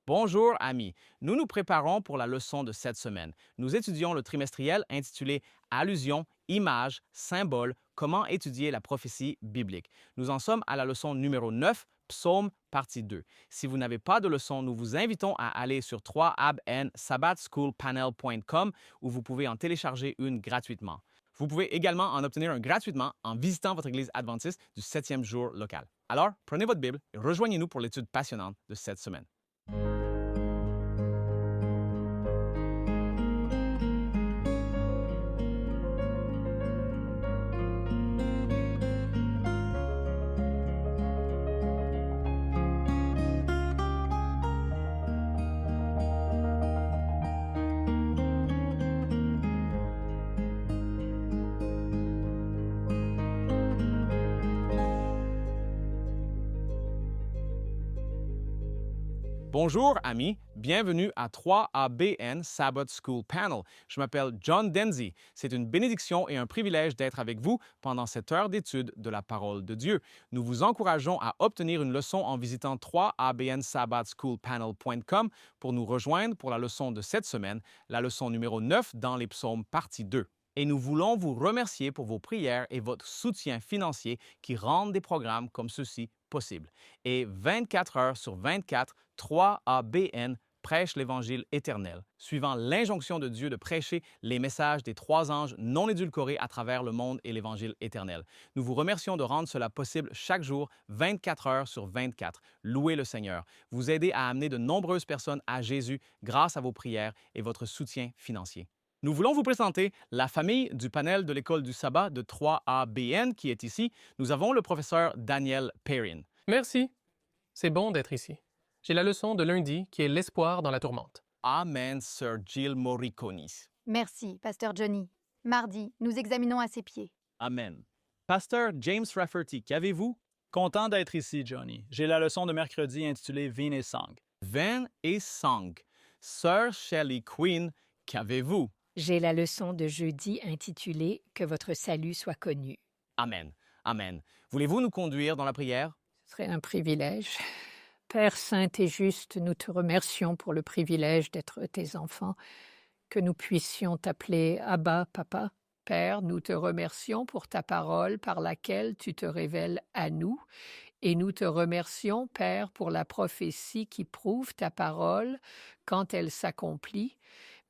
Bonjour amis, nous nous préparons pour la leçon de cette semaine. Nous étudions le trimestriel intitulé Allusions, images, symboles, comment étudier la prophétie biblique. Nous en sommes à la leçon numéro 9, Psaume, partie 2. Si vous n'avez pas de leçon, nous vous invitons à aller sur 3abnsabbathschoolpanel.com où vous pouvez en télécharger une gratuitement. Vous pouvez également en obtenir un gratuitement en visitant votre église adventiste du 7e jour local. Alors, prenez votre Bible et rejoignez-nous pour l'étude passionnante de cette semaine. Bonjour amis, bienvenue à 3ABN Sabbath School Panel. Je m'appelle John Denzi. C'est une bénédiction et un privilège d'être avec vous pendant cette heure d'étude de la parole de Dieu. Nous vous encourageons à obtenir une leçon en visitant 3abnsabbathschoolpanel.com pour nous rejoindre pour la leçon de cette semaine, la leçon numéro 9 dans les psaumes partie 2. Et nous voulons vous remercier pour vos prières et votre soutien financier qui rendent des programmes comme ceux-ci possibles. Et 24 heures sur 24, 3ABN prêche l'Évangile éternel, suivant l'injonction de Dieu de prêcher les messages des trois anges non édulcorés à travers le monde et l'Évangile éternel. Nous vous remercions de rendre cela possible chaque jour, 24 heures sur 24. Louez le Seigneur. Vous aidez à amener de nombreuses personnes à Jésus grâce à vos prières et votre soutien financier. Nous voulons vous présenter la famille du panel de l'école du sabbat de 3ABN qui est ici. Nous avons le professeur Daniel Perrin. Merci. C'est bon d'être ici. J'ai la leçon de lundi qui est l'espoir dans la tourmente. Amen, Sir Jill Morricone. Merci, Pasteur Johnny. Mardi, nous examinons à ses pieds. Amen. Pasteur James Rafferty, qu'avez-vous? Content d'être ici, Johnny. J'ai la leçon de mercredi intitulée Vin et Sang. Vin et sang. Sir Shelley Quinn, qu'avez-vous? J'ai la leçon de jeudi intitulée « Que votre salut soit connu ». Amen. Amen. Voulez-vous nous conduire dans la prière? Ce serait un privilège. Père saint et juste, nous te remercions pour le privilège d'être tes enfants, que nous puissions t'appeler Abba, Papa. Père, nous te remercions pour ta parole par laquelle tu te révèles à nous, et nous te remercions, Père, pour la prophétie qui prouve ta parole quand elle s'accomplit,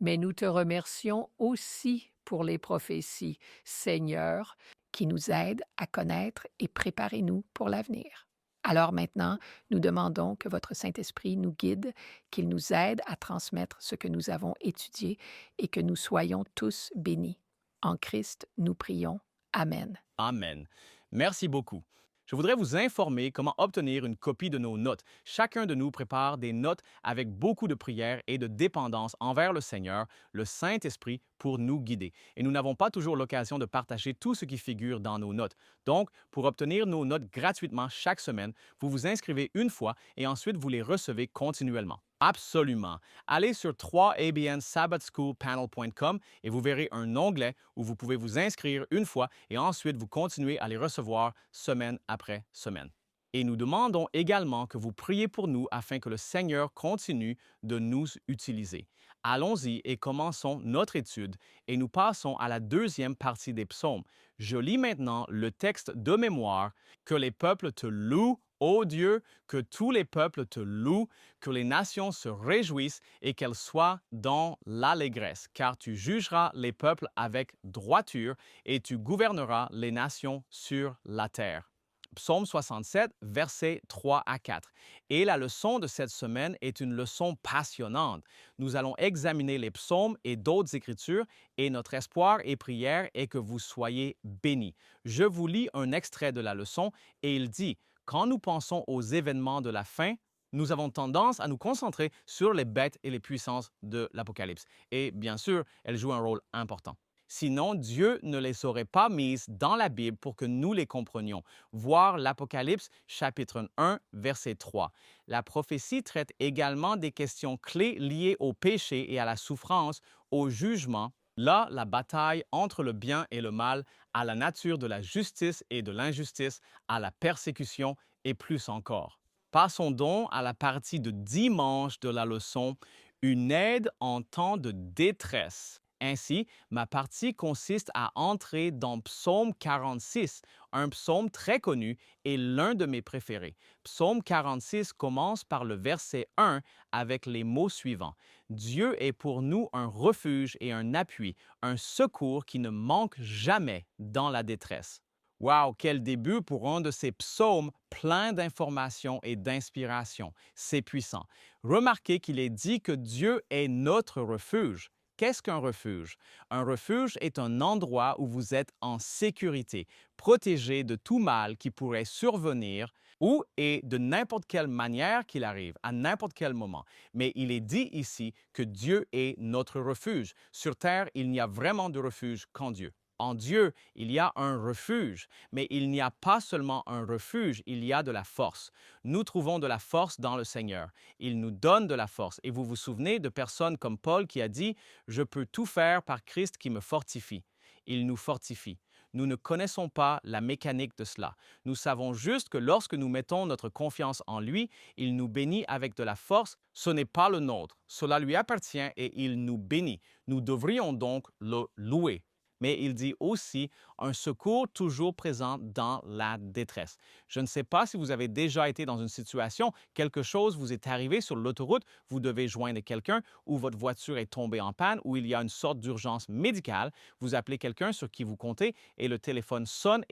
mais nous te remercions aussi pour les prophéties, Seigneur, qui nous aident à connaître et préparer nous pour l'avenir. Alors maintenant, nous demandons que votre Saint-Esprit nous guide, qu'il nous aide à transmettre ce que nous avons étudié et que nous soyons tous bénis. En Christ, nous prions. Amen. Amen. Merci beaucoup. Je voudrais vous informer comment obtenir une copie de nos notes. Chacun de nous prépare des notes avec beaucoup de prières et de dépendance envers le Seigneur, le Saint-Esprit, pour nous guider. Et nous n'avons pas toujours l'occasion de partager tout ce qui figure dans nos notes. Donc, pour obtenir nos notes gratuitement chaque semaine, vous vous inscrivez une fois et ensuite vous les recevez continuellement. Absolument. Allez sur 3abnsabbathschoolpanel.com et vous verrez un onglet où vous pouvez vous inscrire une fois et ensuite vous continuez à les recevoir semaine après semaine. Et nous demandons également que vous priez pour nous afin que le Seigneur continue de nous utiliser. Allons-y et commençons notre étude et nous passons à la deuxième partie des psaumes. Je lis maintenant le texte de mémoire. Que les peuples te louent, ô Dieu, que tous les peuples te louent, que les nations se réjouissent et qu'elles soient dans l'allégresse, car tu jugeras les peuples avec droiture et tu gouverneras les nations sur la terre. Psaume 67, versets 3 à 4. Et la leçon de cette semaine est une leçon passionnante. Nous allons examiner les psaumes et d'autres écritures et notre espoir et prière est que vous soyez bénis. Je vous lis un extrait de la leçon et il dit « Quand nous pensons aux événements de la fin, nous avons tendance à nous concentrer sur les bêtes et les puissances de l'Apocalypse. Et bien sûr, elles jouent un rôle important. Sinon, Dieu ne les aurait pas mises dans la Bible pour que nous les comprenions. Voir l'Apocalypse, chapitre 1, verset 3. La prophétie traite également des questions clés liées au péché et à la souffrance, au jugement. Là, la bataille entre le bien et le mal, à la nature de la justice et de l'injustice, à la persécution et plus encore. Passons donc à la partie de dimanche de la leçon, une aide en temps de détresse. Ainsi, ma partie consiste à entrer dans Psaume 46, un psaume très connu et l'un de mes préférés. Psaume 46 commence par le verset 1 avec les mots suivants. Dieu est pour nous un refuge et un appui, un secours qui ne manque jamais dans la détresse. Wow, quel début pour un de ces psaumes pleins d'informations et d'inspiration. C'est puissant. Remarquez qu'il est dit que Dieu est notre refuge. Qu'est-ce qu'un refuge? Un refuge est un endroit où vous êtes en sécurité, protégé de tout mal qui pourrait survenir ou et de n'importe quelle manière qu'il arrive, à n'importe quel moment. Mais il est dit ici que Dieu est notre refuge. Sur terre, il n'y a vraiment de refuge qu'en Dieu. En Dieu, il y a un refuge, mais il n'y a pas seulement un refuge, il y a de la force. Nous trouvons de la force dans le Seigneur. Il nous donne de la force. Et vous vous souvenez de personnes comme Paul qui a dit « Je peux tout faire par Christ qui me fortifie ». Il nous fortifie. Nous ne connaissons pas la mécanique de cela. Nous savons juste que lorsque nous mettons notre confiance en lui, il nous bénit avec de la force. Ce n'est pas le nôtre. Cela lui appartient et il nous bénit. Nous devrions donc le louer. Mais il dit aussi un secours toujours présent dans la détresse. Je ne sais pas si vous avez déjà été dans une situation, quelque chose vous est arrivé sur l'autoroute, vous devez joindre quelqu'un ou votre voiture est tombée en panne ou il y a une sorte d'urgence médicale, vous appelez quelqu'un sur qui vous comptez et le téléphone sonne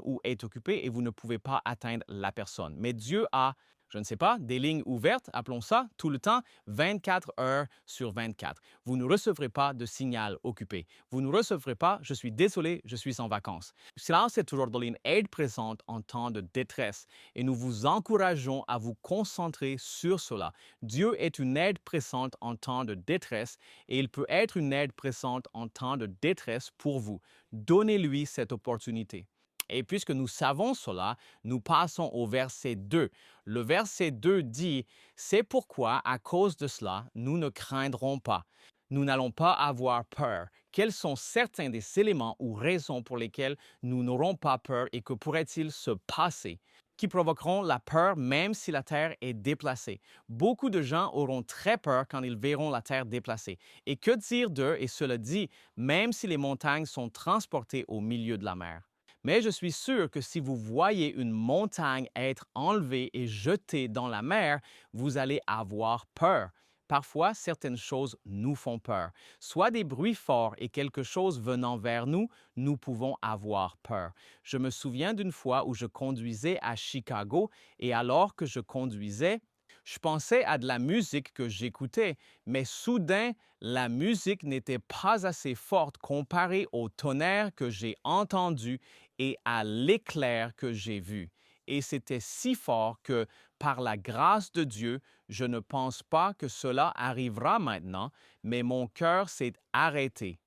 ou est occupé et vous ne pouvez pas atteindre la personne. Mais Dieu a je ne sais pas, des lignes ouvertes, appelons ça, tout le temps, 24 heures sur 24. Vous ne recevrez pas de signal occupé. Vous ne recevrez pas, je suis désolé, je suis en vacances. Cela, c'est toujours donner une aide présente en temps de détresse et nous vous encourageons à vous concentrer sur cela. Dieu est une aide pressante en temps de détresse et il peut être une aide pressante en temps de détresse pour vous. Donnez-lui cette opportunité. Et puisque nous savons cela, nous passons au verset 2. Le verset 2 dit « C'est pourquoi, à cause de cela, nous ne craindrons pas. Nous n'allons pas avoir peur. Quels sont certains des éléments ou raisons pour lesquels nous n'aurons pas peur et que pourrait-il se passer qui provoqueront la peur même si la terre est déplacée. Beaucoup de gens auront très peur quand ils verront la terre déplacée. Et que dire d'eux, et cela dit, même si les montagnes sont transportées au milieu de la mer. Mais je suis sûr que si vous voyez une montagne être enlevée et jetée dans la mer, vous allez avoir peur. Parfois, certaines choses nous font peur. Soit des bruits forts et quelque chose venant vers nous, nous pouvons avoir peur. Je me souviens d'une fois où je conduisais à Chicago et alors que je conduisais, je pensais à de la musique que j'écoutais, mais soudain, la musique n'était pas assez forte comparée au tonnerre que j'ai entendu et à l'éclair que j'ai vu. Et c'était si fort que, par la grâce de Dieu, je ne pense pas que cela arrivera maintenant, mais mon cœur s'est arrêté.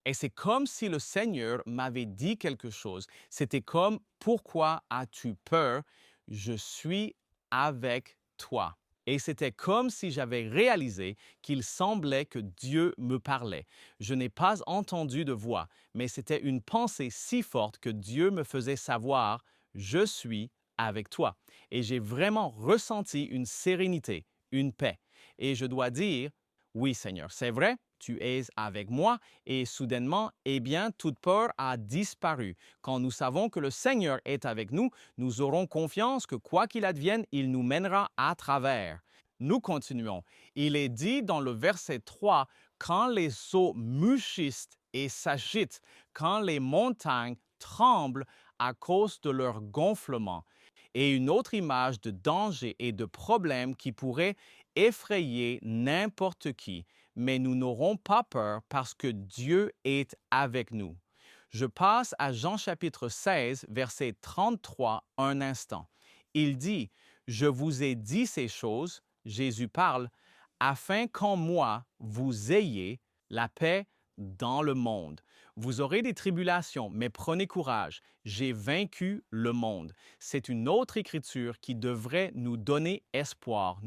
Et c'est comme si le Seigneur m'avait dit quelque chose. C'était comme « Pourquoi as-tu peur? Je suis avec toi. » Et c'était comme si j'avais réalisé qu'il semblait que Dieu me parlait. Je n'ai pas entendu de voix, mais c'était une pensée si forte que Dieu me faisait savoir « Je suis avec toi. » Et j'ai vraiment ressenti une sérénité, une paix. Et je dois dire « Oui Seigneur, c'est vrai, tu es avec moi. » Et soudainement, eh bien, toute peur a disparu. Quand nous savons que le Seigneur est avec nous, nous aurons confiance que quoi qu'il advienne, il nous mènera à travers. Nous continuons. Il est dit dans le verset 3, « Quand les eaux mûchissent et s'agitent, quand les montagnes tremblent à cause de leur gonflement. » Et une autre image de danger et de problème qui pourrait effrayer n'importe qui. Mais nous n'aurons pas peur parce que Dieu est avec nous. Je passe à Jean chapitre 16, verset 33, un instant. Il dit, « Je vous ai dit ces choses, Jésus parle, afin qu'en moi vous ayez la paix dans le monde. Vous aurez des tribulations, mais prenez courage, j'ai vaincu le monde. » C'est une autre écriture qui devrait nous donner espoir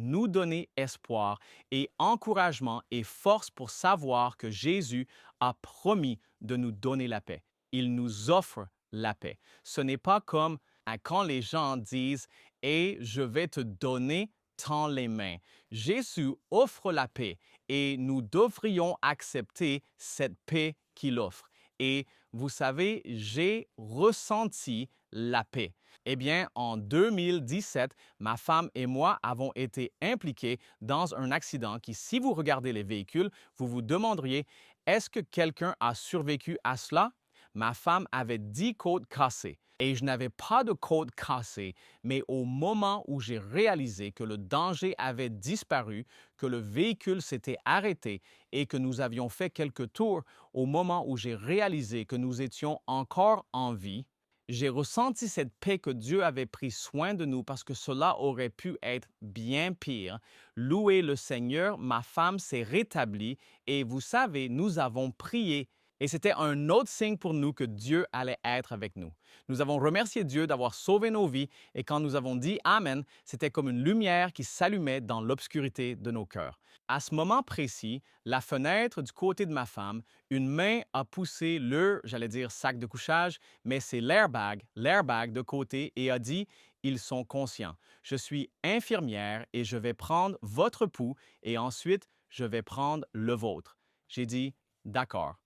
et encouragement et force pour savoir que Jésus a promis de nous donner la paix. Il nous offre la paix. Ce n'est pas comme quand les gens disent « et je vais te donner dans les mains. Jésus offre la paix et nous devrions accepter cette paix qu'il offre. Et vous savez, j'ai ressenti la paix. Eh bien, en 2017, ma femme et moi avons été impliqués dans un accident qui, si vous regardez les véhicules, vous vous demanderiez, est-ce que quelqu'un a survécu à cela? Ma femme avait 10 côtes cassées et je n'avais pas de côte cassée, mais au moment où j'ai réalisé que le danger avait disparu, que le véhicule s'était arrêté et que nous avions fait quelques tours, au moment où j'ai réalisé que nous étions encore en vie, j'ai ressenti cette paix que Dieu avait pris soin de nous parce que cela aurait pu être bien pire. Louez le Seigneur, ma femme s'est rétablie et vous savez, nous avons prié. Et c'était un autre signe pour nous que Dieu allait être avec nous. Nous avons remercié Dieu d'avoir sauvé nos vies et quand nous avons dit Amen, c'était comme une lumière qui s'allumait dans l'obscurité de nos cœurs. À ce moment précis, la fenêtre du côté de ma femme, une main a poussé j'allais dire sac de couchage, mais c'est l'airbag de côté et a dit ils sont conscients. Je suis infirmière et je vais prendre votre pouls et ensuite je vais prendre le vôtre. J'ai dit d'accord.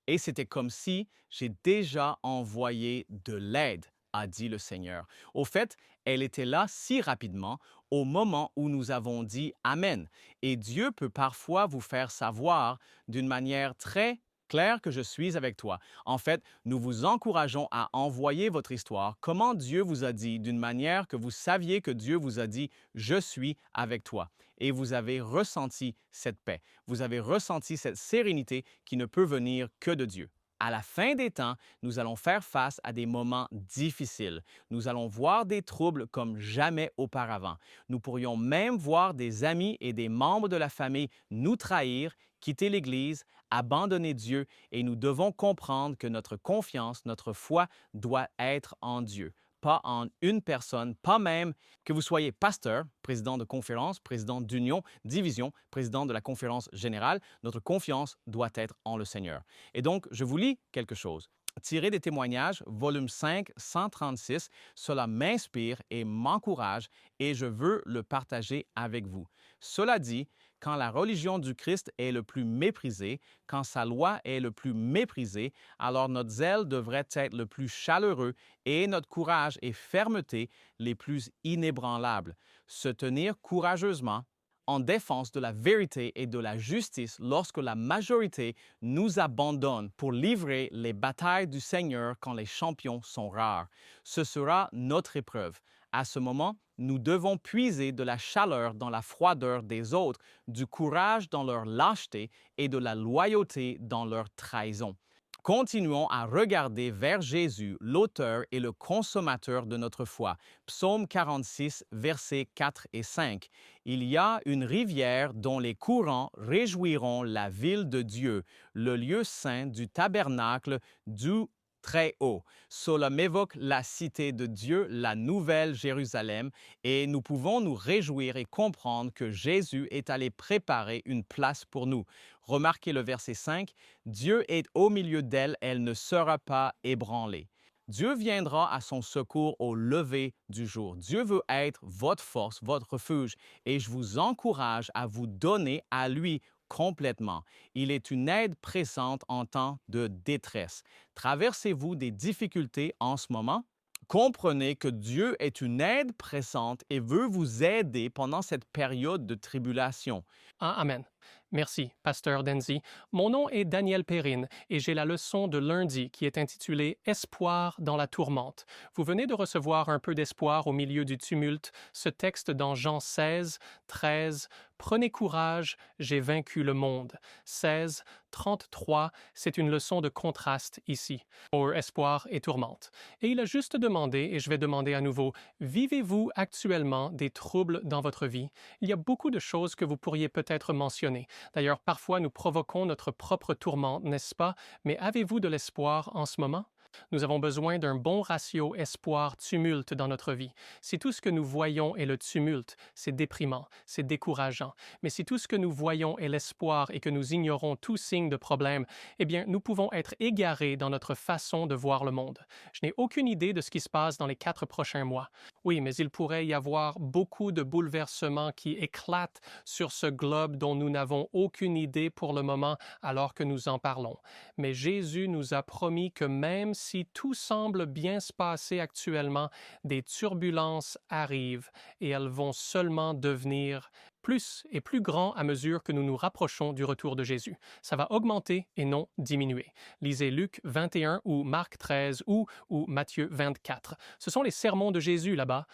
Et c'était comme si j'ai déjà envoyé de l'aide, a dit le Seigneur. Au fait, elle était là si rapidement au moment où nous avons dit Amen. Et Dieu peut parfois vous faire savoir d'une manière très claire que je suis avec toi. En fait, nous vous encourageons à envoyer votre histoire, comment Dieu vous a dit, d'une manière que vous saviez que Dieu vous a dit je suis avec toi. Et vous avez ressenti cette paix. Vous avez ressenti cette sérénité qui ne peut venir que de Dieu. À la fin des temps, nous allons faire face à des moments difficiles. Nous allons voir des troubles comme jamais auparavant. Nous pourrions même voir des amis et des membres de la famille nous trahir, quitter l'Église, abandonner Dieu et nous devons comprendre que notre confiance, notre foi doit être en Dieu. Pas en une personne, pas même que vous soyez pasteur, président de conférence, président d'union, division, président de la conférence générale, notre confiance doit être en le Seigneur. Et donc, je vous lis quelque chose. Tiré des témoignages, volume 5, 136, cela m'inspire et m'encourage et je veux le partager avec vous. Cela dit, quand la religion du Christ est le plus méprisée, quand sa loi est le plus méprisée, alors notre zèle devrait être le plus chaleureux et notre courage et fermeté les plus inébranlables. Se tenir courageusement en défense de la vérité et de la justice lorsque la majorité nous abandonne pour livrer les batailles du Seigneur quand les champions sont rares. Ce sera notre épreuve. À ce moment, nous devons puiser de la chaleur dans la froideur des autres, du courage dans leur lâcheté et de la loyauté dans leur trahison. Continuons à regarder vers Jésus, l'auteur et le consommateur de notre foi. Psaume 46, versets 4 et 5. Il y a une rivière dont les courants réjouiront la ville de Dieu, le lieu saint du tabernacle du Très haut. Cela m'évoque la cité de Dieu, la nouvelle Jérusalem, et nous pouvons nous réjouir et comprendre que Jésus est allé préparer une place pour nous. Remarquez le verset 5, Dieu est au milieu d'elle, elle ne sera pas ébranlée. Dieu viendra à son secours au lever du jour. Dieu veut être votre force, votre refuge, et je vous encourage à vous donner à lui complètement. Il est une aide pressante en temps de détresse. Traversez-vous des difficultés en ce moment? Comprenez que Dieu est une aide pressante et veut vous aider pendant cette période de tribulation. Ah, Amen. Merci, Pasteur Denzi. Mon nom est Daniel Perrine et j'ai la leçon de lundi qui est intitulée « Espoir dans la tourmente ». Vous venez de recevoir un peu d'espoir au milieu du tumulte, ce texte dans Jean 16, 13, « Prenez courage, j'ai vaincu le monde ». 16, 33, c'est une leçon de contraste ici, pour espoir et tourmente. Et il a juste demandé, et je vais demander à nouveau, vivez-vous actuellement des troubles dans votre vie? Il y a beaucoup de choses que vous pourriez peut-être mentionner. D'ailleurs, parfois nous provoquons notre propre tourmente, n'est-ce pas? Mais avez-vous de l'espoir en ce moment? Nous avons besoin d'un bon ratio espoir-tumulte dans notre vie. Si tout ce que nous voyons est le tumulte, c'est déprimant, c'est décourageant. Mais si tout ce que nous voyons est l'espoir et que nous ignorons tout signe de problème, eh bien, nous pouvons être égarés dans notre façon de voir le monde. Je n'ai aucune idée de ce qui se passe dans les 4 prochains mois. Oui, mais il pourrait y avoir beaucoup de bouleversements qui éclatent sur ce globe dont nous n'avons aucune idée pour le moment alors que nous en parlons. Mais Jésus nous a promis que même si tout semble bien se passer actuellement, des turbulences arrivent et elles vont seulement devenir plus et plus grands à mesure que nous nous rapprochons du retour de Jésus. Ça va augmenter et non diminuer. Lisez Luc 21 ou Marc 13 ou Matthieu 24. Ce sont les sermons de Jésus là-bas,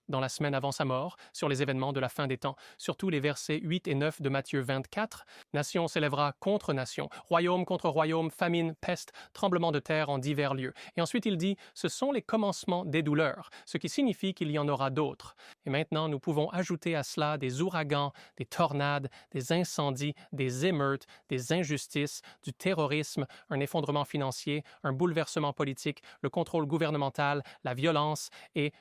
dans la semaine avant sa mort, sur les événements de la fin des temps, surtout les versets 8 et 9 de Matthieu 24. Nation s'élèvera contre nation, royaume contre royaume, famine, peste, tremblement de terre en divers lieux. Et ensuite il dit, ce sont les commencements des douleurs, ce qui signifie qu'il y en aura d'autres. Et maintenant nous pouvons ajouter à cela des ouragans, des tornades, des incendies, des émeutes, des injustices, du terrorisme, un effondrement financier, un bouleversement politique, le contrôle gouvernemental, la violence et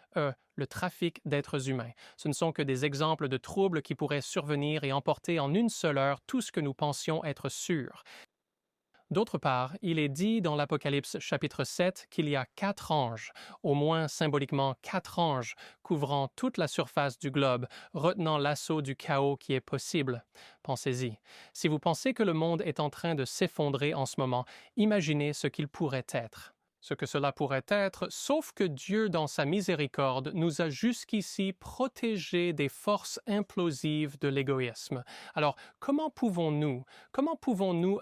le trafic d'êtres humains. Ce ne sont que des exemples de troubles qui pourraient survenir et emporter en une seule heure tout ce que nous pensions être sûr. D'autre part, il est dit dans l'Apocalypse chapitre 7 qu'il y a 4 anges, au moins symboliquement 4 anges, couvrant toute la surface du globe, retenant l'assaut du chaos qui est possible. Pensez-y. Si vous pensez que le monde est en train de s'effondrer en ce moment, imaginez ce qu'il pourrait être. Ce que cela pourrait être, sauf que Dieu, dans sa miséricorde, nous a jusqu'ici protégés des forces implosives de l'égoïsme. Alors, comment pouvons-nous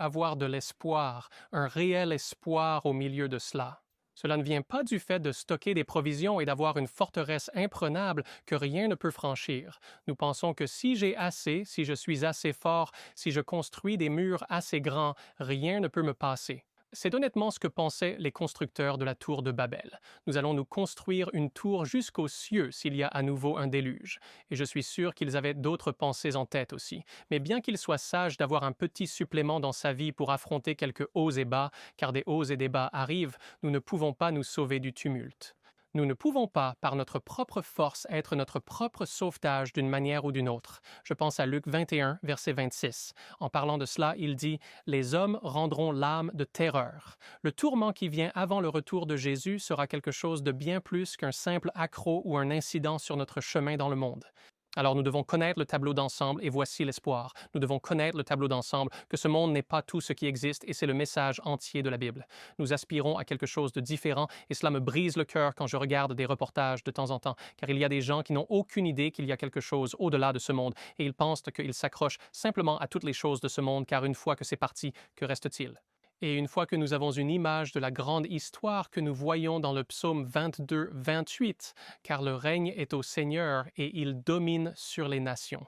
avoir de l'espoir, un réel espoir au milieu de cela? Cela ne vient pas du fait de stocker des provisions et d'avoir une forteresse imprenable que rien ne peut franchir. Nous pensons que si j'ai assez, si je suis assez fort, si je construis des murs assez grands, rien ne peut me passer. C'est honnêtement ce que pensaient les constructeurs de la tour de Babel. Nous allons nous construire une tour jusqu'aux cieux s'il y a à nouveau un déluge. Et je suis sûr qu'ils avaient d'autres pensées en tête aussi. Mais bien qu'il soit sage d'avoir un petit supplément dans sa vie pour affronter quelques hauts et bas, car des hauts et des bas arrivent, nous ne pouvons pas nous sauver du tumulte. Nous ne pouvons pas, par notre propre force, être notre propre sauvetage d'une manière ou d'une autre. Je pense à Luc 21, verset 26. En parlant de cela, il dit « Les hommes rendront l'âme de terreur ». Le tourment qui vient avant le retour de Jésus sera quelque chose de bien plus qu'un simple accroc ou un incident sur notre chemin dans le monde. Alors nous devons connaître le tableau d'ensemble et voici l'espoir. Nous devons connaître le tableau d'ensemble, que ce monde n'est pas tout ce qui existe et c'est le message entier de la Bible. Nous aspirons à quelque chose de différent et cela me brise le cœur quand je regarde des reportages de temps en temps, car il y a des gens qui n'ont aucune idée qu'il y a quelque chose au-delà de ce monde et ils pensent qu'ils s'accrochent simplement à toutes les choses de ce monde, car une fois que c'est parti, que reste-t-il? Et une fois que nous avons une image de la grande histoire que nous voyons dans le psaume 22, 28, car le règne est au Seigneur et il domine sur les nations.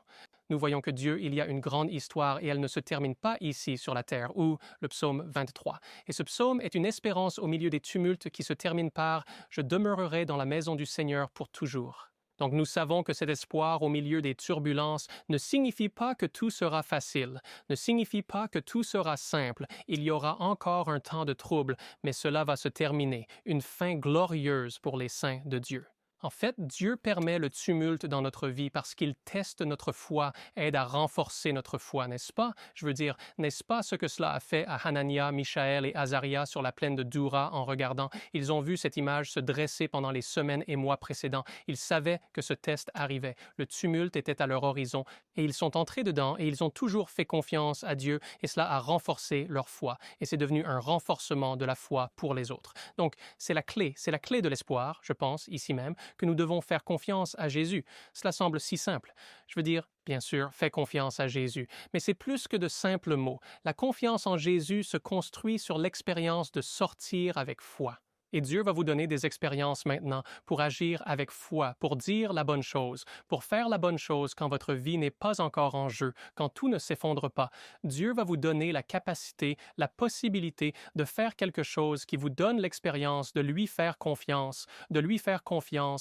Nous voyons que Dieu, il y a une grande histoire et elle ne se termine pas ici sur la terre, ou le psaume 23. Et ce psaume est une espérance au milieu des tumultes qui se termine par « Je demeurerai dans la maison du Seigneur pour toujours ». Donc nous savons que cet espoir au milieu des turbulences ne signifie pas que tout sera facile, ne signifie pas que tout sera simple. Il y aura encore un temps de trouble, mais cela va se terminer, une fin glorieuse pour les saints de Dieu. En fait, Dieu permet le tumulte dans notre vie parce qu'il teste notre foi, aide à renforcer notre foi, n'est-ce pas? Je veux dire, n'est-ce pas ce que cela a fait à Hanania, Michaël et Azaria sur la plaine de Doura en regardant? Ils ont vu cette image se dresser pendant les semaines et mois précédents. Ils savaient que ce test arrivait. Le tumulte était à leur horizon et ils sont entrés dedans et ils ont toujours fait confiance à Dieu et cela a renforcé leur foi. Et c'est devenu un renforcement de la foi pour les autres. Donc, c'est la clé de l'espoir, je pense, ici même, que nous devons faire confiance à Jésus. Cela semble si simple. Je veux dire, bien sûr, fais confiance à Jésus, mais c'est plus que de simples mots. La confiance en Jésus se construit sur l'expérience de sortir avec foi. Et Dieu va vous donner des expériences maintenant pour agir avec foi, pour dire la bonne chose, pour faire la bonne chose quand votre vie n'est pas encore en jeu, quand tout ne s'effondre pas. Dieu va vous donner la capacité, la possibilité de faire quelque chose qui vous donne l'expérience de lui faire confiance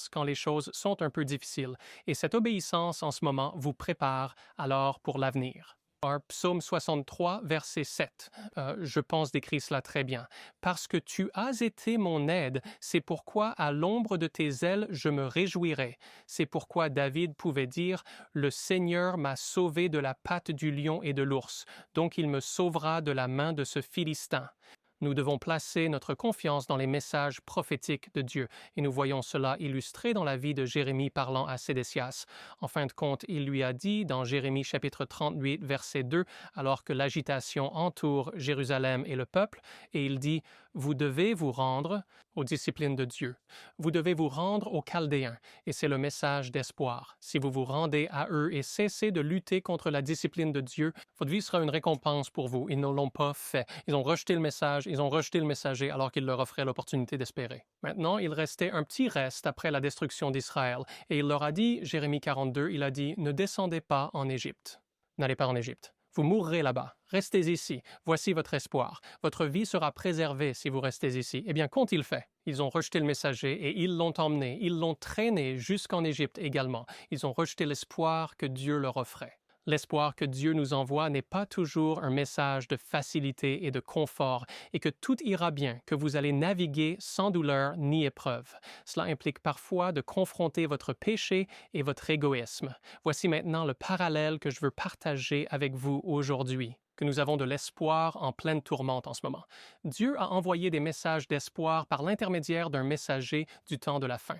quand les choses sont un peu difficiles. Et cette obéissance en ce moment vous prépare alors pour l'avenir. Psaume 63, verset 7. Je pense décrit cela très bien. « Parce que tu as été mon aide, c'est pourquoi à l'ombre de tes ailes je me réjouirai. » C'est pourquoi David pouvait dire « Le Seigneur m'a sauvé de la patte du lion et de l'ours, donc il me sauvera de la main de ce Philistin. » Nous devons placer notre confiance dans les messages prophétiques de Dieu, et nous voyons cela illustré dans la vie de Jérémie parlant à Sédécias. En fin de compte, il lui a dit dans Jérémie chapitre 38, verset 2, alors que l'agitation entoure Jérusalem et le peuple, et il dit « Vous devez vous rendre aux disciplines de Dieu. Vous devez vous rendre aux Chaldéens, et c'est le message d'espoir. Si vous vous rendez à eux et cessez de lutter contre la discipline de Dieu, votre vie sera une récompense pour vous. Ils ne l'ont pas fait. Ils ont rejeté le message, ils ont rejeté le messager alors qu'il leur offrait l'opportunité d'espérer. Maintenant, il restait un petit reste après la destruction d'Israël, et il leur a dit, Jérémie 42, il a dit « Ne descendez pas en Égypte. N'allez pas en Égypte. Vous mourrez là-bas. Restez ici. Voici votre espoir. Votre vie sera préservée si vous restez ici. » Eh bien, qu'ont-ils fait? Ils ont rejeté le messager et ils l'ont emmené. Ils l'ont traîné jusqu'en Égypte également. Ils ont rejeté l'espoir que Dieu leur offrait. L'espoir que Dieu nous envoie n'est pas toujours un message de facilité et de confort, et que tout ira bien, que vous allez naviguer sans douleur ni épreuve. Cela implique parfois de confronter votre péché et votre égoïsme. Voici maintenant le parallèle que je veux partager avec vous aujourd'hui, que nous avons de l'espoir en pleine tourmente en ce moment. Dieu a envoyé des messages d'espoir par l'intermédiaire d'un messager du temps de la fin.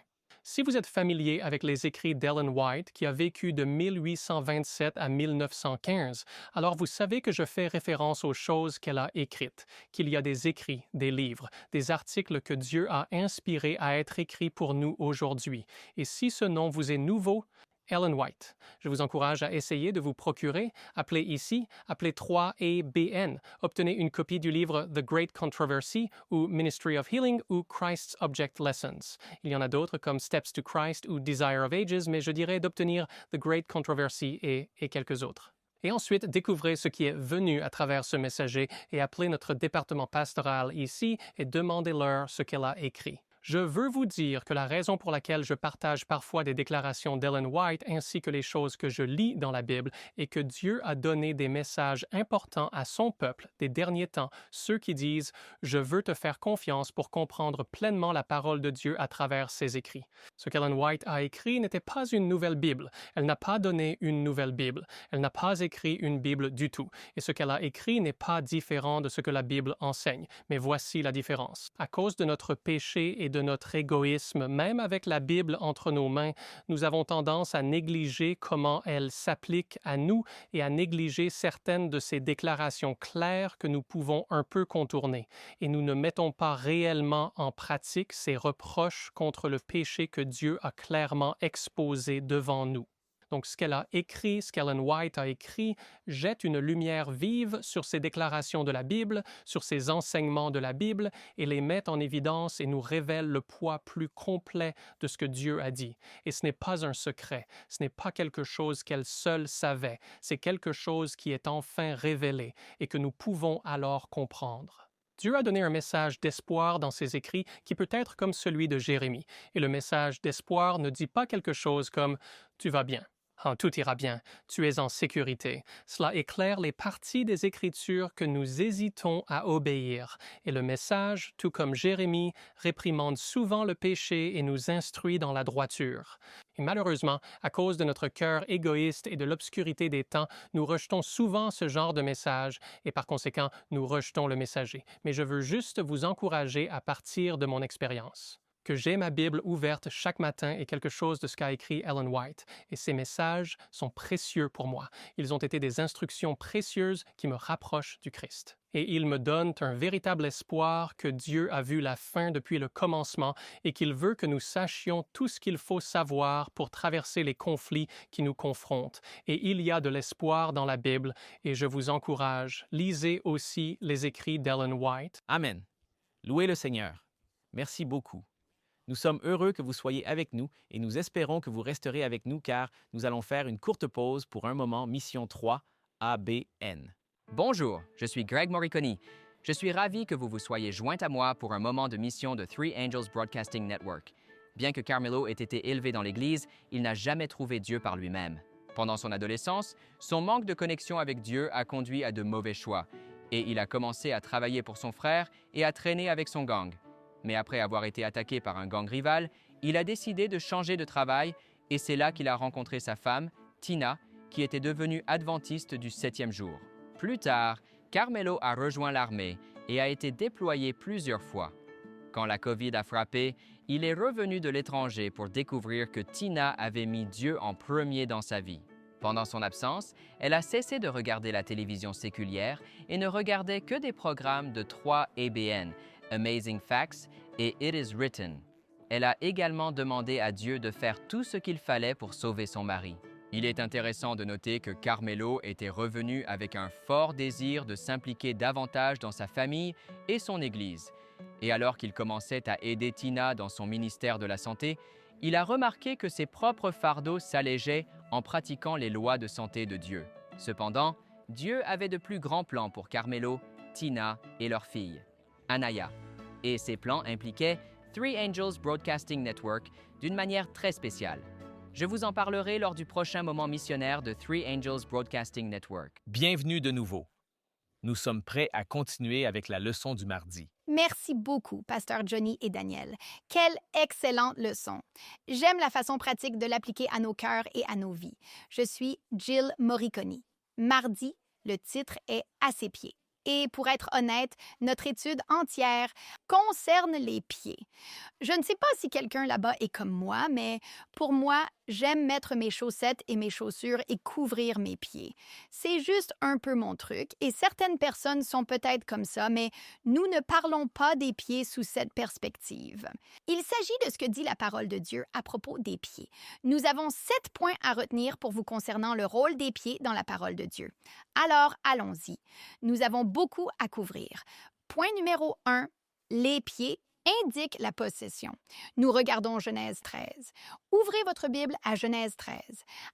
Si vous êtes familier avec les écrits d'Ellen White, qui a vécu de 1827 à 1915, alors vous savez que je fais référence aux choses qu'elle a écrites, qu'il y a des écrits, des livres, des articles que Dieu a inspirés à être écrits pour nous aujourd'hui. Et si ce nom vous est nouveau, Ellen White. Je vous encourage à essayer de vous procurer. Appelez ici, appelez 3ABN. Obtenez une copie du livre The Great Controversy ou Ministry of Healing ou Christ's Object Lessons. Il y en a d'autres comme Steps to Christ ou Desire of Ages, mais je dirais d'obtenir The Great Controversy et quelques autres. Et ensuite, découvrez ce qui est venu à travers ce messager et appelez notre département pastoral ici et demandez-leur ce qu'elle a écrit. Je veux vous dire que la raison pour laquelle je partage parfois des déclarations d'Ellen White ainsi que les choses que je lis dans la Bible est que Dieu a donné des messages importants à son peuple des derniers temps, ceux qui disent « Je veux te faire confiance pour comprendre pleinement la parole de Dieu à travers ses écrits ». Ce qu'Ellen White a écrit n'était pas une nouvelle Bible. Elle n'a pas donné une nouvelle Bible. Elle n'a pas écrit une Bible du tout. Et ce qu'elle a écrit n'est pas différent de ce que la Bible enseigne. Mais voici la différence. À cause de notre péché et de notre égoïsme, même avec la Bible entre nos mains, nous avons tendance à négliger comment elle s'applique à nous et à négliger certaines de ces déclarations claires que nous pouvons un peu contourner. Et nous ne mettons pas réellement en pratique ces reproches contre le péché que Dieu a clairement exposé devant nous. Donc, ce qu'elle a écrit, ce qu'Ellen White a écrit, jette une lumière vive sur ces déclarations de la Bible, sur ces enseignements de la Bible, et les met en évidence et nous révèle le poids plus complet de ce que Dieu a dit. Et ce n'est pas un secret, ce n'est pas quelque chose qu'elle seule savait, c'est quelque chose qui est enfin révélé et que nous pouvons alors comprendre. Dieu a donné un message d'espoir dans ses écrits qui peut être comme celui de Jérémie. Et le message d'espoir ne dit pas quelque chose comme « tu vas bien ». Ah, tout ira bien, tu es en sécurité. Cela éclaire les parties des Écritures que nous hésitons à obéir. Et le message, tout comme Jérémie, réprimande souvent le péché et nous instruit dans la droiture. Et malheureusement, à cause de notre cœur égoïste et de l'obscurité des temps, nous rejetons souvent ce genre de message et par conséquent, nous rejetons le messager. Mais je veux juste vous encourager à partir de mon expérience. Que j'ai ma Bible ouverte chaque matin est quelque chose de ce qu'a écrit Ellen White, et ces messages sont précieux pour moi. Ils ont été des instructions précieuses qui me rapprochent du Christ. Et ils me donnent un véritable espoir que Dieu a vu la fin depuis le commencement et qu'il veut que nous sachions tout ce qu'il faut savoir pour traverser les conflits qui nous confrontent. Et il y a de l'espoir dans la Bible, et je vous encourage, lisez aussi les écrits d'Ellen White. Amen. Louez le Seigneur. Merci beaucoup. Nous sommes heureux que vous soyez avec nous et nous espérons que vous resterez avec nous car nous allons faire une courte pause pour un moment Mission 3 ABN. Bonjour, je suis Greg Morricone. Je suis ravi que vous vous soyez joint à moi pour un moment de mission de Three Angels Broadcasting Network. Bien que Carmelo ait été élevé dans l'Église, il n'a jamais trouvé Dieu par lui-même. Pendant son adolescence, son manque de connexion avec Dieu a conduit à de mauvais choix, et il a commencé à travailler pour son frère et à traîner avec son gang. Mais après avoir été attaqué par un gang rival, il a décidé de changer de travail et c'est là qu'il a rencontré sa femme, Tina, qui était devenue adventiste du 7e jour. Plus tard, Carmelo a rejoint l'armée et a été déployé plusieurs fois. Quand la COVID a frappé, il est revenu de l'étranger pour découvrir que Tina avait mis Dieu en premier dans sa vie. Pendant son absence, elle a cessé de regarder la télévision séculière et ne regardait que des programmes de 3 ABN, Amazing Facts et It Is Written. Elle a également demandé à Dieu de faire tout ce qu'il fallait pour sauver son mari. Il est intéressant de noter que Carmelo était revenu avec un fort désir de s'impliquer davantage dans sa famille et son Église. Et alors qu'il commençait à aider Tina dans son ministère de la Santé, il a remarqué que ses propres fardeaux s'allégeaient en pratiquant les lois de santé de Dieu. Cependant, Dieu avait de plus grands plans pour Carmelo, Tina et leur fille, Anaya. Et ces plans impliquaient Three Angels Broadcasting Network d'une manière très spéciale. Je vous en parlerai lors du prochain moment missionnaire de Three Angels Broadcasting Network. Bienvenue de nouveau. Nous sommes prêts à continuer avec la leçon du mardi. Merci beaucoup, Pasteur Johnny et Daniel. Quelle excellente leçon. J'aime la façon pratique de l'appliquer à nos cœurs et à nos vies. Je suis Jill Morricone. Mardi, le titre est « À ses pieds ». Et pour être honnête, notre étude entière concerne les pieds. Je ne sais pas si quelqu'un là-bas est comme moi, mais pour moi, j'aime mettre mes chaussettes et mes chaussures et couvrir mes pieds. C'est juste un peu mon truc et certaines personnes sont peut-être comme ça, mais nous ne parlons pas des pieds sous cette perspective. Il s'agit de ce que dit la parole de Dieu à propos des pieds. Nous avons 7 points à retenir pour vous concernant le rôle des pieds dans la parole de Dieu. Alors, allons-y. Nous avons beaucoup à couvrir. Point numéro 1, les pieds indiquent la possession. Nous regardons Genèse 13. Ouvrez votre Bible à Genèse 13.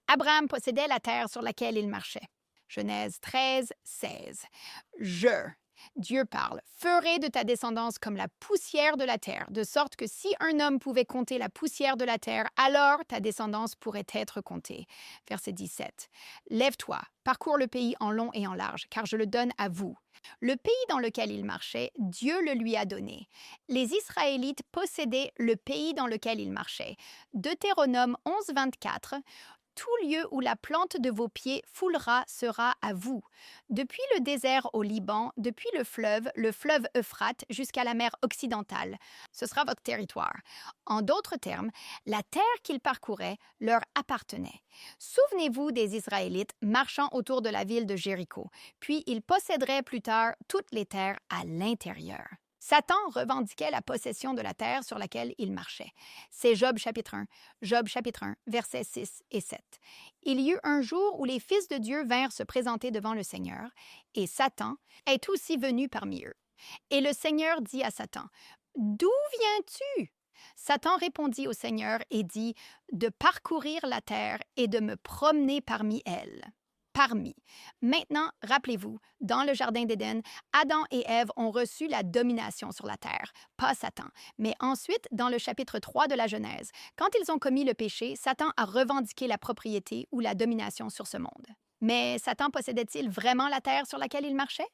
Abraham possédait la terre sur laquelle il marchait. Genèse 13, 16. Dieu parle, « Ferai de ta descendance comme la poussière de la terre, de sorte que si un homme pouvait compter la poussière de la terre, alors ta descendance pourrait être comptée. » Verset 17. « Lève-toi, parcours le pays en long et en large, car je le donne à vous. » Le pays dans lequel il marchait, Dieu le lui a donné. Les Israélites possédaient le pays dans lequel ils marchaient. Deutéronome 11, 24. Tout lieu où la plante de vos pieds foulera sera à vous. Depuis le désert au Liban, depuis le fleuve Euphrate, jusqu'à la mer occidentale. Ce sera votre territoire. En d'autres termes, la terre qu'ils parcouraient leur appartenait. Souvenez-vous des Israélites marchant autour de la ville de Jéricho, puis ils posséderaient plus tard toutes les terres à l'intérieur. Satan revendiquait la possession de la terre sur laquelle il marchait. C'est Job chapitre 1, versets 6 et 7. Il y eut un jour où les fils de Dieu vinrent se présenter devant le Seigneur, et Satan est aussi venu parmi eux. Et le Seigneur dit à Satan, « D'où viens-tu? » Satan répondit au Seigneur et dit, « De parcourir la terre et de me promener parmi elle. » Parmi. Maintenant, rappelez-vous, dans le Jardin d'Éden, Adam et Ève ont reçu la domination sur la terre, pas Satan. Mais ensuite, dans le chapitre 3 de la Genèse, quand ils ont commis le péché, Satan a revendiqué la propriété ou la domination sur ce monde. Mais Satan possédait-il vraiment la terre sur laquelle il marchait?